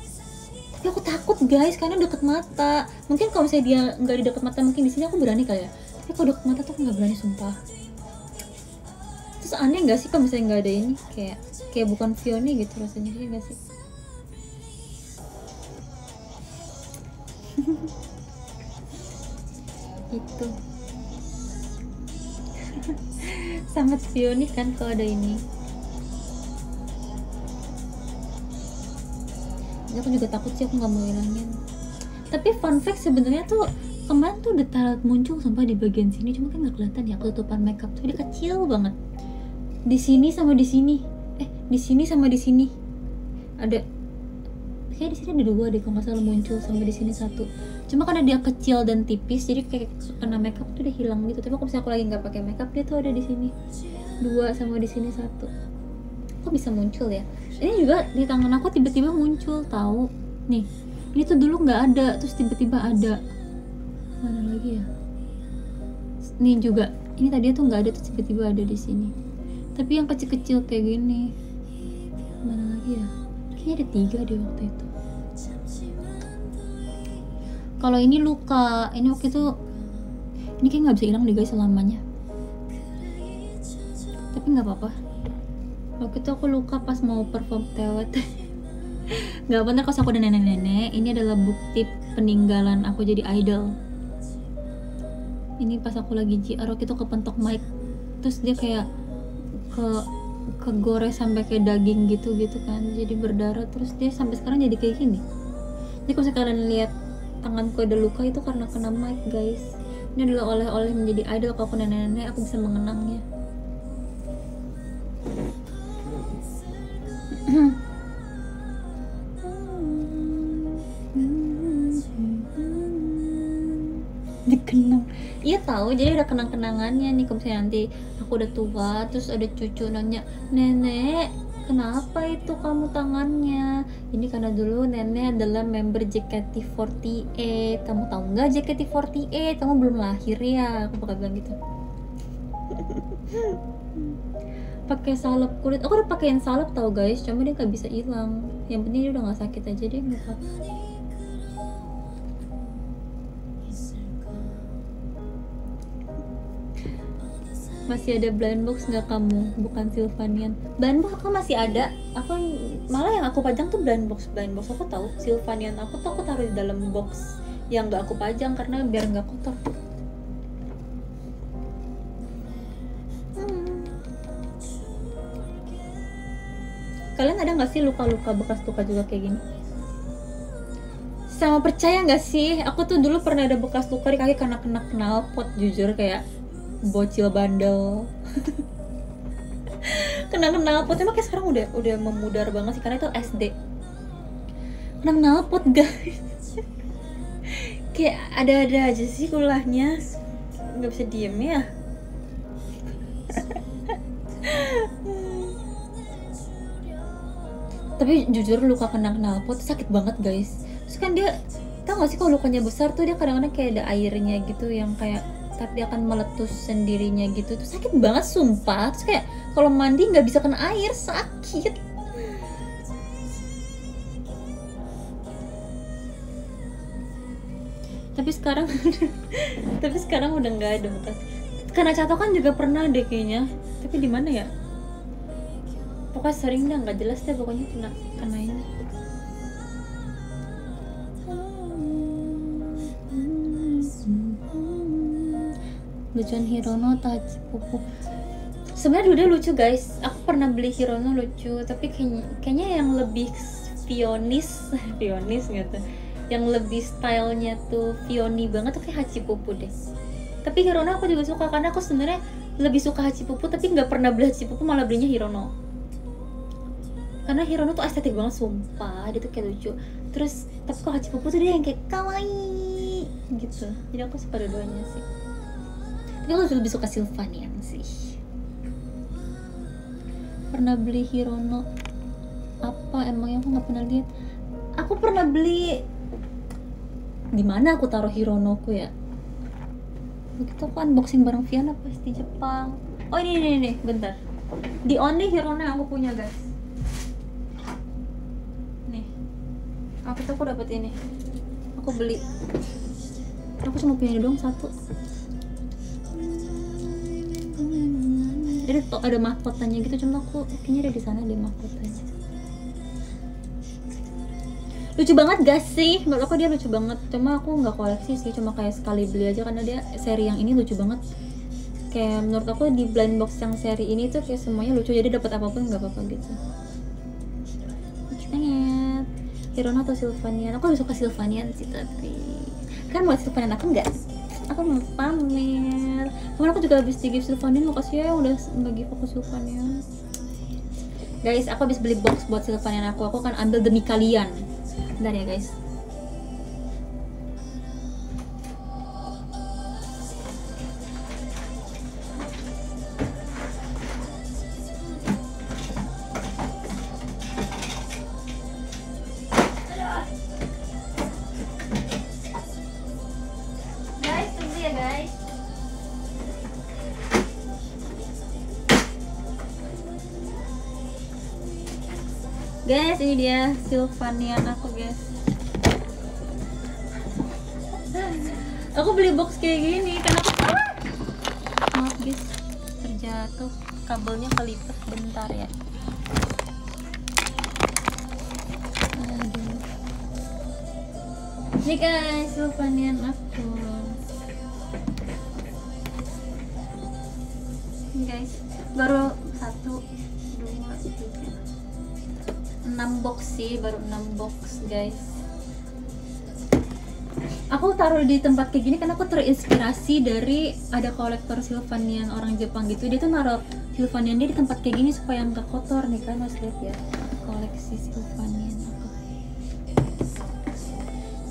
Tapi aku takut guys karena deket mata. Mungkin kalau misalnya dia nggak di deket mata, mungkin di sini aku berani kali ya. Tapi kalau deket mata tuh aku nggak berani, sumpah. Terus aneh nggak sih kalau misalnya nggak ada ini, kayak bukan Vioni gitu rasanya, ya nggak sih? Itu sangat Vioni kan kalau ada ini. Jadi aku juga takut sih, aku nggak mau hilangin. Tapi fun fact sebenarnya tuh kemarin tuh detail muncul sampai di bagian sini, cuma kan nggak kelihatan ya ketutupan makeup tuh, dia kecil banget. Di sini sama di sini, di sini sama di sini ada, kayak di sini ada 2 deh kalau nggak salah muncul, sama di sini 1. Cuma karena dia kecil dan tipis, jadi kayak kena makeup tuh udah hilang gitu. Tapi kalau misalnya aku lagi nggak pakai makeup, dia tuh ada di sini 2 sama di sini 1. Kok bisa muncul ya? Ini juga di tangan aku tiba-tiba muncul, tahu? Nih, ini tuh dulu nggak ada, terus tiba-tiba ada. Mana lagi ya? Nih juga, ini tadi tuh nggak ada, terus tiba-tiba ada di sini. Tapi yang kecil-kecil kayak gini. Mana lagi ya? Kayaknya ada 3 di waktu itu. Kalau ini luka, ini waktu itu, ini kayak nggak bisa hilang deh guys selamanya. Tapi nggak apa-apa. Waktu itu aku luka pas mau perform TWT. Nggak bener kalau aku ada nenek-nenek. Ini adalah bukti peninggalan aku jadi idol. Ini pas aku lagi JR, waktu itu kepentok mic, terus dia kayak kegores sampai kayak daging gitu kan, jadi berdarah. Terus dia sampai sekarang jadi kayak gini. Jadi kalau kalian lihat tanganku ada luka, itu karena kena mic guys. Ini adalah oleh-oleh menjadi idol. Kalau aku nenek-nenek, aku bisa mengenangnya. Dikenang, iya tahu, jadi ada kenang-kenangannya nih. Kalau misalnya nanti aku udah tua, terus ada cucu nanya, nenek kenapa itu kamu tangannya? Ini karena dulu nenek adalah member JKT48. Kamu tahu nggak JKT48? Kamu belum lahir ya, aku bakal bilang gitu. Pakai salep kulit, aku udah pakein salep tau guys, cuma dia nggak bisa hilang. Yang penting dia udah nggak sakit aja, dia nggak apa. Masih ada blind box nggak kamu? Bukan Sylvanian. Blind box aku masih ada. Aku malah yang aku pajang tuh blind box aku tahu. Sylvanian aku tuh aku taruh di dalam box yang nggak aku pajang karena biar nggak kotor. Kalian ada nggak sih luka-luka, bekas luka juga kayak gini? Sama percaya nggak sih? Aku tuh dulu pernah ada bekas luka di kaki karena kena knalpot, jujur kayak bocil bandel. Kena knalpot, emang kayak sekarang udah memudar banget sih karena itu SD. Kena knalpot guys. Kayak ada aja sih kulahnya, nggak bisa diem ya. Tapi jujur luka kena knalpot sakit banget guys. Terus kan dia, tau gak sih kalau lukanya besar tuh dia kadang-kadang kayak ada airnya gitu yang kayak tapi akan meletus sendirinya gitu. Tuh sakit banget sumpah. Terus kayak kalau mandi nggak bisa kena air, sakit. Tapi sekarang udah nggak ada bekas. Karena catokan juga pernah deh kayaknya. Tapi di mana ya? Pokoknya sering dah, nggak jelas deh pokoknya kena ini. lucuan Hirono atau Hachipupu. Sebenarnya udah lucu guys, aku pernah beli Hirono lucu, tapi kayaknya yang lebih Fionis gitu, yang lebih stylenya tuh Fioni banget tuh kayak Hachipupu deh. Tapi Hirono aku juga suka, karena aku sebenarnya lebih suka Hachipupu, tapi nggak pernah beli Hachipupu, malah belinya Hirono. Karena Hirono tuh estetik banget, sumpah, dia tuh kayak lucu. Terus tapi kok Hachipupu tuh dia yang kayak kawaii gitu, jadi aku suka dua-duanya sih. Tapi aku lebih suka Sylvanian sih. Pernah beli Hirono apa emangnya, aku nggak pernah lihat. Aku pernah beli, di mana aku taruh Hironoku ya? Begitu aku unboxing bareng Viana pas di Jepang. Oh ini bentar. The only Hirono yang aku punya guys. Nih, aku dapet ini. Aku beli. Aku cuma punya ini doang satu. Jadi ada mahkotanya gitu, cuma aku kayaknya ada di sana deh mahkotanya. Lucu banget gak sih? Menurut aku dia lucu banget. Cuma aku nggak koleksi sih, cuma kayak sekali beli aja karena dia seri yang ini lucu banget. Kayak menurut aku di blind box yang seri ini tuh kayak semuanya lucu, jadi dapat apapun nggak apa-apa gitu. Lucu banget. Hirono atau Sylvanian? Aku lebih suka Sylvanian sih, tapi kan mau Sylvanian aku nggak? Aku mau pamer. Kemarin aku juga habis di gift Sylvanian, makasih ya udah bagi fokus Sylvanian. Guys, aku habis beli box buat Sylvanian aku akan ambil demi kalian. Bentar ya guys. Guys, tunggu ya guys. Guys, ini dia Sylvanian aku guys. Aku beli box kayak gini karena aku maaf guys, terjatuh kabelnya kelipet, bentar ya. Aduh. Ini guys Sylvanian aku. Ini guys, baru 1, 2, 3, 6 box sih, baru 6 box guys. Aku taruh di tempat kayak gini karena aku terinspirasi dari ada kolektor Sylvanian orang Jepang gitu. Dia tuh naruh Sylvanian dia di tempat kayak gini supaya nggak kotor nih kan, mas lihat ya, koleksi Sylvanian aku.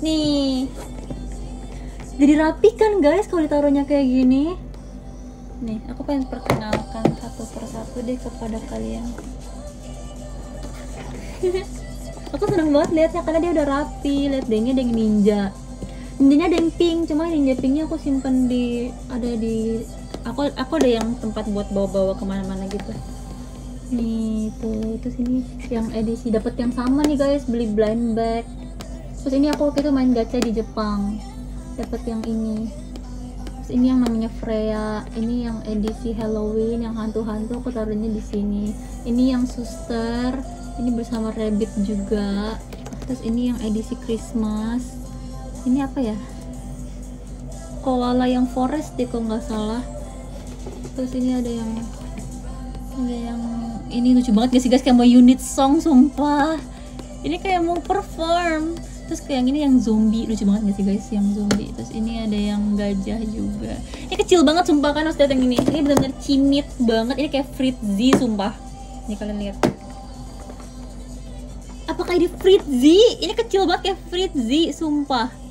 Nih, jadi rapi kan guys kalau ditaruhnya kayak gini. Nih, aku pengen perkenalkan satu persatu deh kepada kalian. Aku seneng banget liatnya karena dia udah rapi. Lihat deh, ini ada yang ninja. Ninjanya ada yang pink, cuma ninja pinknya aku simpen di aku ada yang tempat buat bawa-bawa kemana-mana gitu. Nih tuh, terus ini yang edisi dapat yang sama nih guys, beli blind bag. Terus ini aku waktu itu main gacha di Jepang, dapat yang ini. Terus ini yang namanya Freya, ini yang edisi Halloween yang hantu-hantu, aku taruhnya di sini. Ini yang suster, ini bersama rabbit juga. Terus ini yang edisi Christmas. Ini apa ya, koala yang forest deh kalau nggak salah. Terus ini ada yang ini lucu banget gak sih guys, kayak mau unit song sumpah. Ini kayak mau perform. Terus kayak yang ini yang zombie, lucu banget gak sih guys yang zombie. Terus ini ada yang gajah juga. Ini kecil banget sumpah kan, harus datang ini. Ini benar-benar cimit banget. Ini kayak Fritzy sumpah. Ini kalian lihat. Apakah ini Fritzy? Ini kecil banget kayak Fritzy sumpah.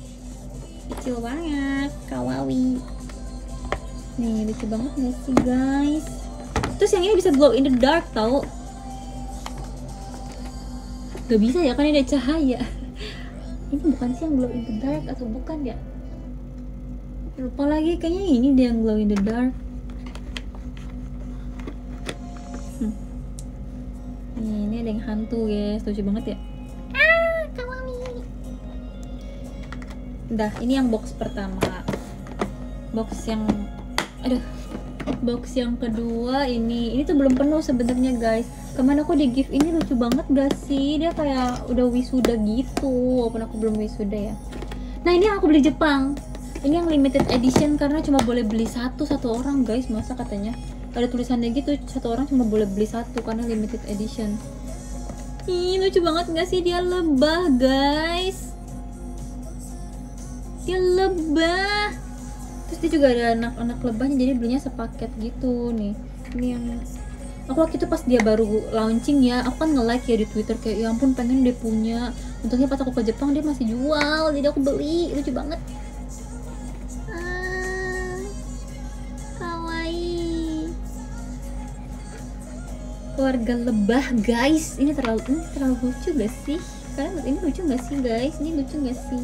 Kecil banget, kawaii. Nih lucu banget gak sih guys. Terus yang ini bisa glow in the dark tau. Gak bisa ya kan ini ada cahaya. Ini bukan sih yang glow in the dark atau bukan ya, lupa lagi, kayaknya ini dia yang glow in the dark. Ini ada yang hantu guys, lucu banget ya. Kawaii. Udah, ini yang box pertama. Box yang box yang kedua ini tuh belum penuh sebenarnya guys. Kemarin aku di gift ini lucu banget gak sih? Dia kayak udah wisuda gitu, walaupun aku belum wisuda ya. Nah ini yang aku beli Jepang. Ini yang limited edition karena cuma boleh beli satu orang guys. Masa katanya ada tulisannya gitu, satu orang cuma boleh beli satu karena limited edition. Ih, lucu banget gak sih? Dia lebah guys, dia lebah. Terus dia juga ada anak-anak lebahnya, jadi belinya sepaket gitu nih. Ini yang aku waktu itu pas dia baru launching ya, aku kan nge-like ya di Twitter kayak ya ampun pengen dia punya. Untungnya pas aku ke Jepang dia masih jual, jadi aku beli. Lucu banget. Kawaii. Keluarga lebah guys. Ini terlalu lucu gak sih? Kalian menurut ini lucu gak sih guys? Ini lucu gak sih?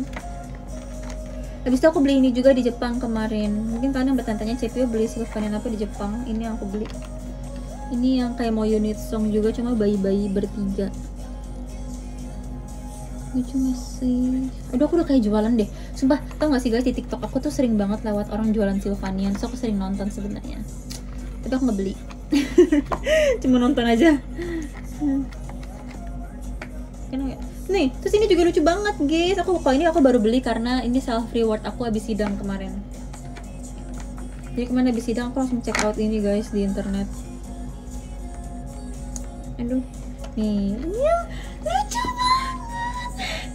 Habis itu aku beli ini juga di Jepang kemarin. Mungkin kalian yang bertanya CPU beli Sylvanian apa di Jepang. Ini yang aku beli. Ini yang kayak mau unit song juga, cuma bayi-bayi bertiga. Lucu gak sih? Aduh, aku udah kayak jualan deh. Sumpah, tau gak sih guys, di TikTok aku tuh sering banget lewat orang jualan Sylvanian. So aku sering nonton sebenarnya. Tapi aku gak beli. Cuma nonton aja. Kenapa ya? Nih, terus ini juga lucu banget guys. Kalau ini aku baru beli karena ini self reward aku habis sidang kemarin. Jadi kemarin habis sidang aku langsung check out ini guys di internet. Aduh, nih, ini lucu banget.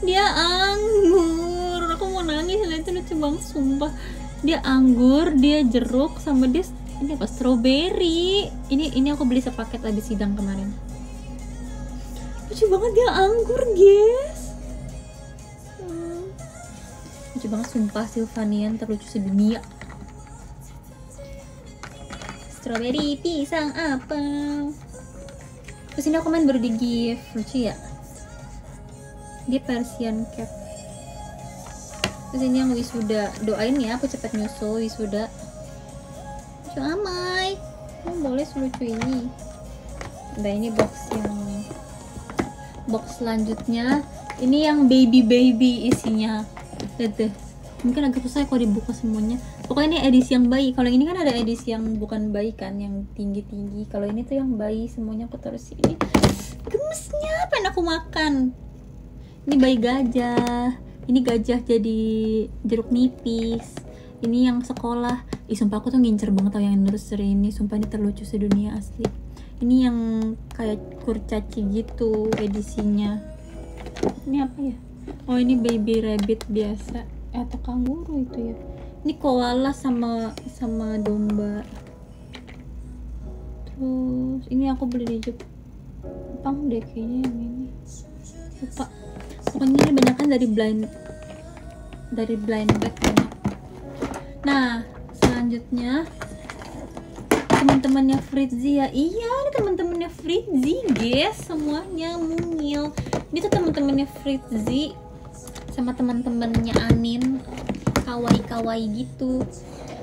Dia anggur. Aku mau nangis, itu lucu banget sumpah. Dia anggur, dia jeruk, sama dia ini apa? Strawberry. Ini aku beli sepaket habis sidang kemarin. Lucu banget, dia anggur guys. Lucu banget sumpah, Sylvanian terlucu sedunia. Strawberry, pisang, apel. Terus ini aku main baru di gift. Lucu ya, dia Persian cat. Terus ini yang wisuda, doain ya aku cepet nyusul wisuda. Lucu amai. Boleh selucu ini. Nah ini box selanjutnya. Ini yang baby isinya. Lihat deh, mungkin agak susah kalau dibuka semuanya. Pokoknya ini edisi yang bayi. Kalau ini kan ada edisi yang bukan bayi kan, yang tinggi. Kalau ini tuh yang bayi semuanya aku taruh sini. Gemesnya pengen aku makan. Ini bayi gajah. Ini gajah jadi jeruk nipis. Ini yang sekolah. Sumpah aku tuh ngincer banget tau yang nursery ini. Sumpah ini terlucu sedunia asli. Ini yang kayak kurcaci gitu edisinya. Ini apa ya? Oh ini baby rabbit biasa atau kanguru itu ya. Ini koala sama domba. Terus ini aku beli di Jepang deh kayaknya yang ini. Lupa. Pokoknya ini banyak kan dari blind bag banyak. Nah selanjutnya teman-temannya Fritzy ya. Iya, ini teman-temannya Fritzy guys, semuanya mungil. Ini tuh teman-temannya Fritzy sama teman-temannya Anin, kawaii gitu.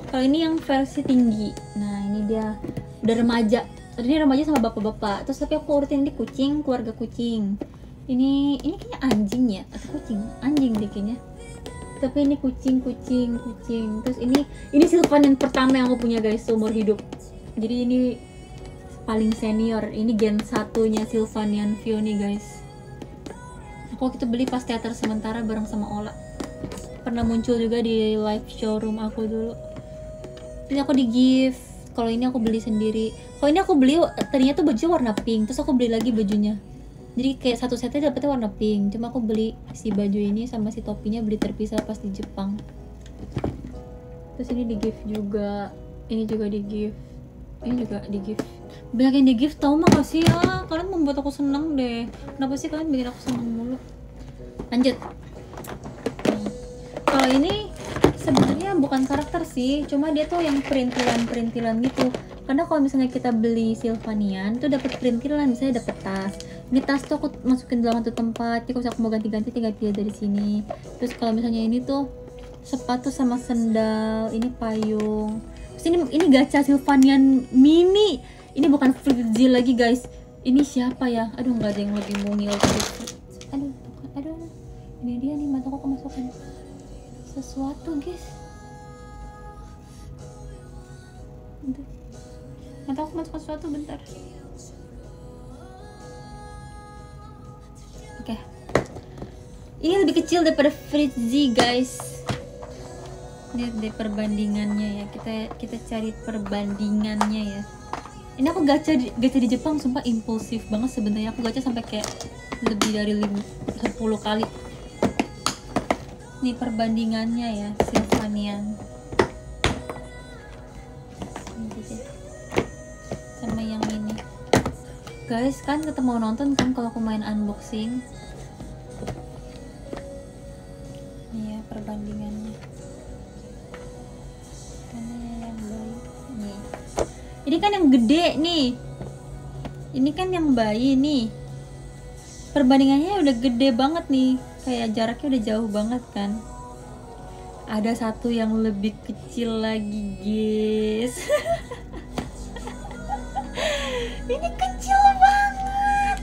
Kalau ini yang versi tinggi. Nah ini dia udah remaja. Tadi ini remaja sama bapak-bapak. Terus tapi aku urutin di kucing, keluarga kucing. Ini kayaknya anjing ya atau kucing? Anjing deh kayaknya. Tapi ini kucing. Terus ini Sylvanian pertama yang aku punya guys seumur hidup. Jadi ini paling senior. Ini gen 1-nya Sylvanian View nih guys. Aku waktu itu beli pas teater sementara bareng sama Ola. Pernah muncul juga di live showroom aku dulu. Ini aku di gift. Kalau ini aku beli sendiri. Kalau ini aku beli tadinya tuh bajunya warna pink. Terus aku beli lagi bajunya. Jadi kayak satu setnya dapetnya warna pink. Cuma aku beli si baju ini sama si topinya beli terpisah pas di Jepang. Terus ini di gift juga. Ini juga di gift. Ini juga di gift. Banyak yang di gift tau makasih ya. Kalian membuat aku seneng deh. Kenapa sih kalian bikin aku seneng mulu? Lanjut. Kalau ini sebenarnya bukan karakter sih, cuma dia tuh yang perintilan gitu. Karena kalau misalnya kita beli Sylvanian tuh dapat perintilan, misalnya dapat tas. Ini tas tuh aku masukin dalam satu tempat. Jadi kalau aku mau ganti-ganti tinggal pilih dari sini. Terus kalau misalnya ini tuh sepatu sama sendal, ini payung. Terus ini gacha Sylvanian mini. Ini bukan Fritzy lagi guys. Ini siapa ya? Aduh nggak ada yang lebih mungil. Aduh. Ini dia nih, mataku kemasukan sesuatu guys. Mataku kemasukan sesuatu bentar. Oke. Ini lebih kecil daripada Fritzy guys. Lihat deh perbandingannya ya, kita cari perbandingannya ya. Ini aku gacha di Jepang sumpah impulsif banget sebenarnya. Aku gacha sampai kayak lebih dari 10 kali. Nih perbandingannya ya, Sylvanian sama yang ini. Guys, kan tetap mau nonton kan kalau aku main unboxing? Nih ya perbandingannya. Yang bayi nih. Ini kan yang gede nih. Ini kan yang bayi nih. Perbandingannya udah gede banget nih. Kayak jaraknya udah jauh banget kan. Ada satu yang lebih kecil lagi, guys. Ini kecil banget.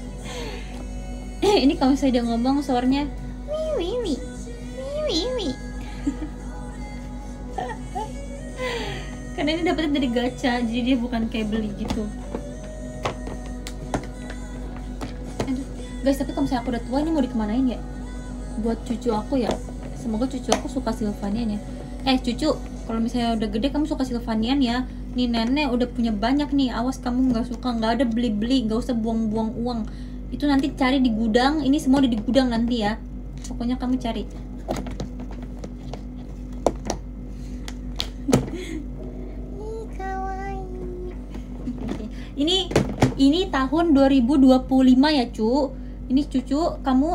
Ini kalau misalnya dia ngomong suaranya wi. Karena ini dapetnya dari gacha, jadi dia bukan kayak beli gitu. Aduh, guys, tapi kalau misalnya aku udah tua ini mau dikemanain ya? Buat cucu aku ya. Semoga cucu aku suka Sylvanian ya. Cucu, kalau misalnya udah gede kamu suka Sylvanian ya. Nih nenek udah punya banyak nih, awas kamu nggak suka, nggak ada beli-beli, nggak usah buang-buang uang. Itu nanti cari di gudang, ini semua ada di gudang nanti ya. Pokoknya kamu cari. Ini tahun 2025 ya cu. Ini cucu kamu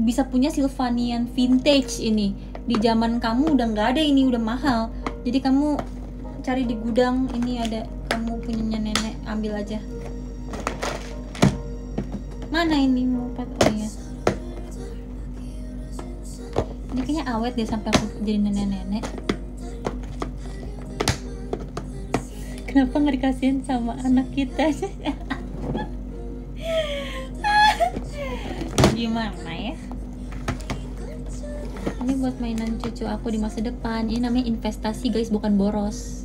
bisa punya Sylvanian vintage ini. Di zaman kamu udah nggak ada ini, udah mahal. Jadi kamu cari di gudang, ini ada, kamu punyanya nenek, ambil aja. Mana ini mau oh ya. Ini kayaknya awet deh sampai aku jadi nenek-nenek. Kenapa nggak dikasihin sama anak kita? Gimana ya? Ini buat mainan cucu aku di masa depan. Ini namanya investasi guys, bukan boros.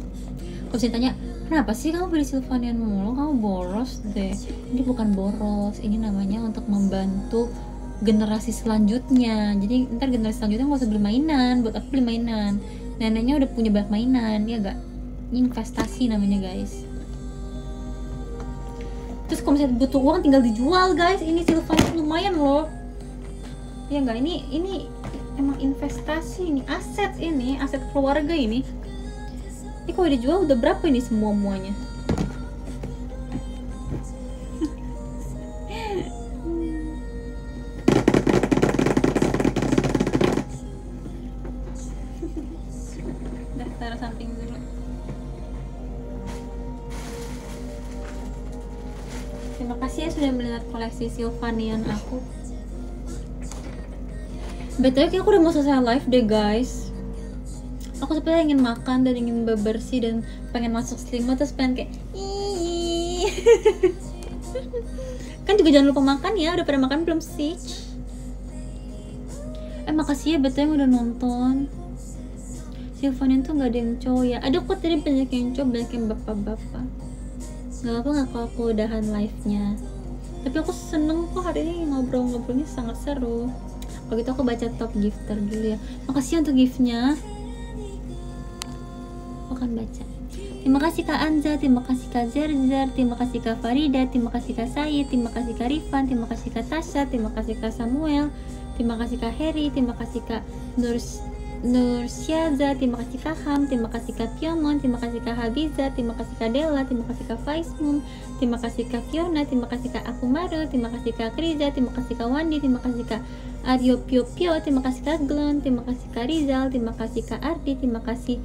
Kalau saya tanya, kenapa sih kamu beli Sylvanian mulu? Kamu boros deh. Ini bukan boros, ini namanya untuk membantu generasi selanjutnya. Jadi ntar generasi selanjutnya nggak usah beli mainan. Buat aku beli mainan, neneknya udah punya banyak mainan, ya gak? Ini investasi namanya guys. Terus kalau misalnya butuh uang tinggal dijual guys. Ini Sylvanian lumayan loh, ya gak? Ini emang investasi, ini aset keluarga ini. Ini kalau dijual udah berapa ini semuanya? Udah taruh samping dulu. Terima kasih ya sudah melihat koleksi Sylvanian aku. BTW aku udah mau selesai live deh guys. Aku sebenarnya ingin makan dan ingin bebersih dan pengen masuk selimut, terus pengen kayak kan juga jangan lupa makan ya. Udah pada makan belum sih? Makasih ya BTW udah nonton. Sylvanian tuh gak ada yang cowok ya. Ada kok tadi banyak yang cowok, banyak yang bapak-bapak. Gak apa gak kalau aku udahan live-nya. Tapi aku seneng kok hari ini ngobrol-ngobrolnya sangat seru. Kalau gitu aku baca top gifter dulu ya. Makasih untuk giftnya. Aku akan baca. Terima kasih Kak Anza, terima kasih Kak Zerzar, terima kasih Kak Farida, terima kasih Kak Said, terima kasih Kak Rifan, terima kasih Kak Tasha, terima kasih Kak Samuel, terima kasih Kak Heri, terima kasih Kak Nursyaza, terima kasih Kak Ham, terima kasih Kak Piomon, terima kasih Kak Habiza, terima kasih Kak Della, terima kasih Kak Faismum, terima kasih Kak Fiona, terima kasih Kak Akumaru, terima kasih Kak Kriza, terima kasih Kak Wandi, terima kasih Kak Aryo Pio Pio, terima kasih Kak Glon, terima kasih Kak Rizal, terima kasih Kak Ardi, terima kasih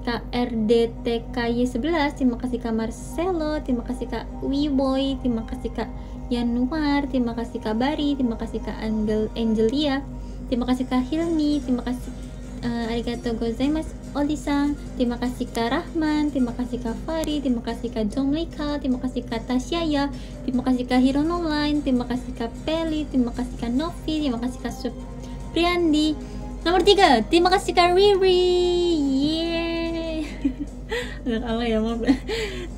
Kak RDTKY11, terima kasih Kak Marcelo, terima kasih Kak Wiboy, terima kasih Kak Yanuar, terima kasih Kak Bari, terima kasih Kak Angelia, terima kasih Kak Hilmi, terima kasih arigatou gozaimasu Oli-san, terima kasih Kak Rahman, terima kasih Kak Fari, terima kasih Kak Jomlika, terima kasih Kak Tasyaya, terima kasih Kak Hiron Online, terima kasih Kak Peli, terima kasih Kak Novi, terima kasih Kak Supriyandi. Nomor 3, terima kasih Kak Riri. Yeay. Agak kalah ya, maaf.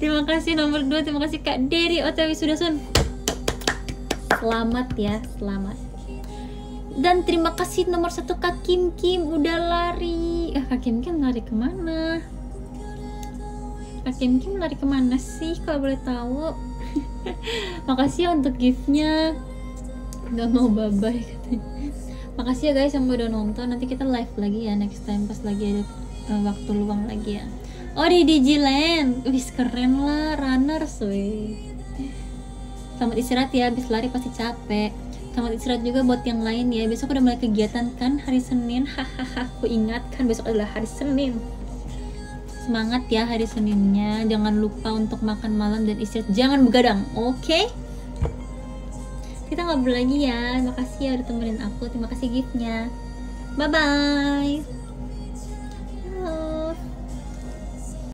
Terima kasih nomor 2, terima kasih Kak Dery OTW Sudasun. Selamat ya, selamat. Dan terima kasih nomor 1 Kak Kim udah lari. sih? Kak Kim lari kemana? Kak Kim lari kemana sih kalau boleh tahu? Makasih ya untuk giftnya. Gak mau bye-bye katanya. Makasih ya guys yang udah nonton. Nanti kita live lagi ya next time pas lagi ada waktu luang lagi ya. Oh di Digiland, wis keren lah, runners weh. Selamat istirahat ya, habis lari pasti capek. Selamat istirahat juga buat yang lain ya. Besok udah mulai kegiatan kan, hari Senin. Hahaha, aku ingatkan besok adalah hari Senin. Semangat ya hari Seninnya. Jangan lupa untuk makan malam dan istirahat. Jangan begadang, oke? Kita ngobrol lagi ya. Makasih ya udah temenin aku. Terima kasih giftnya. Bye bye.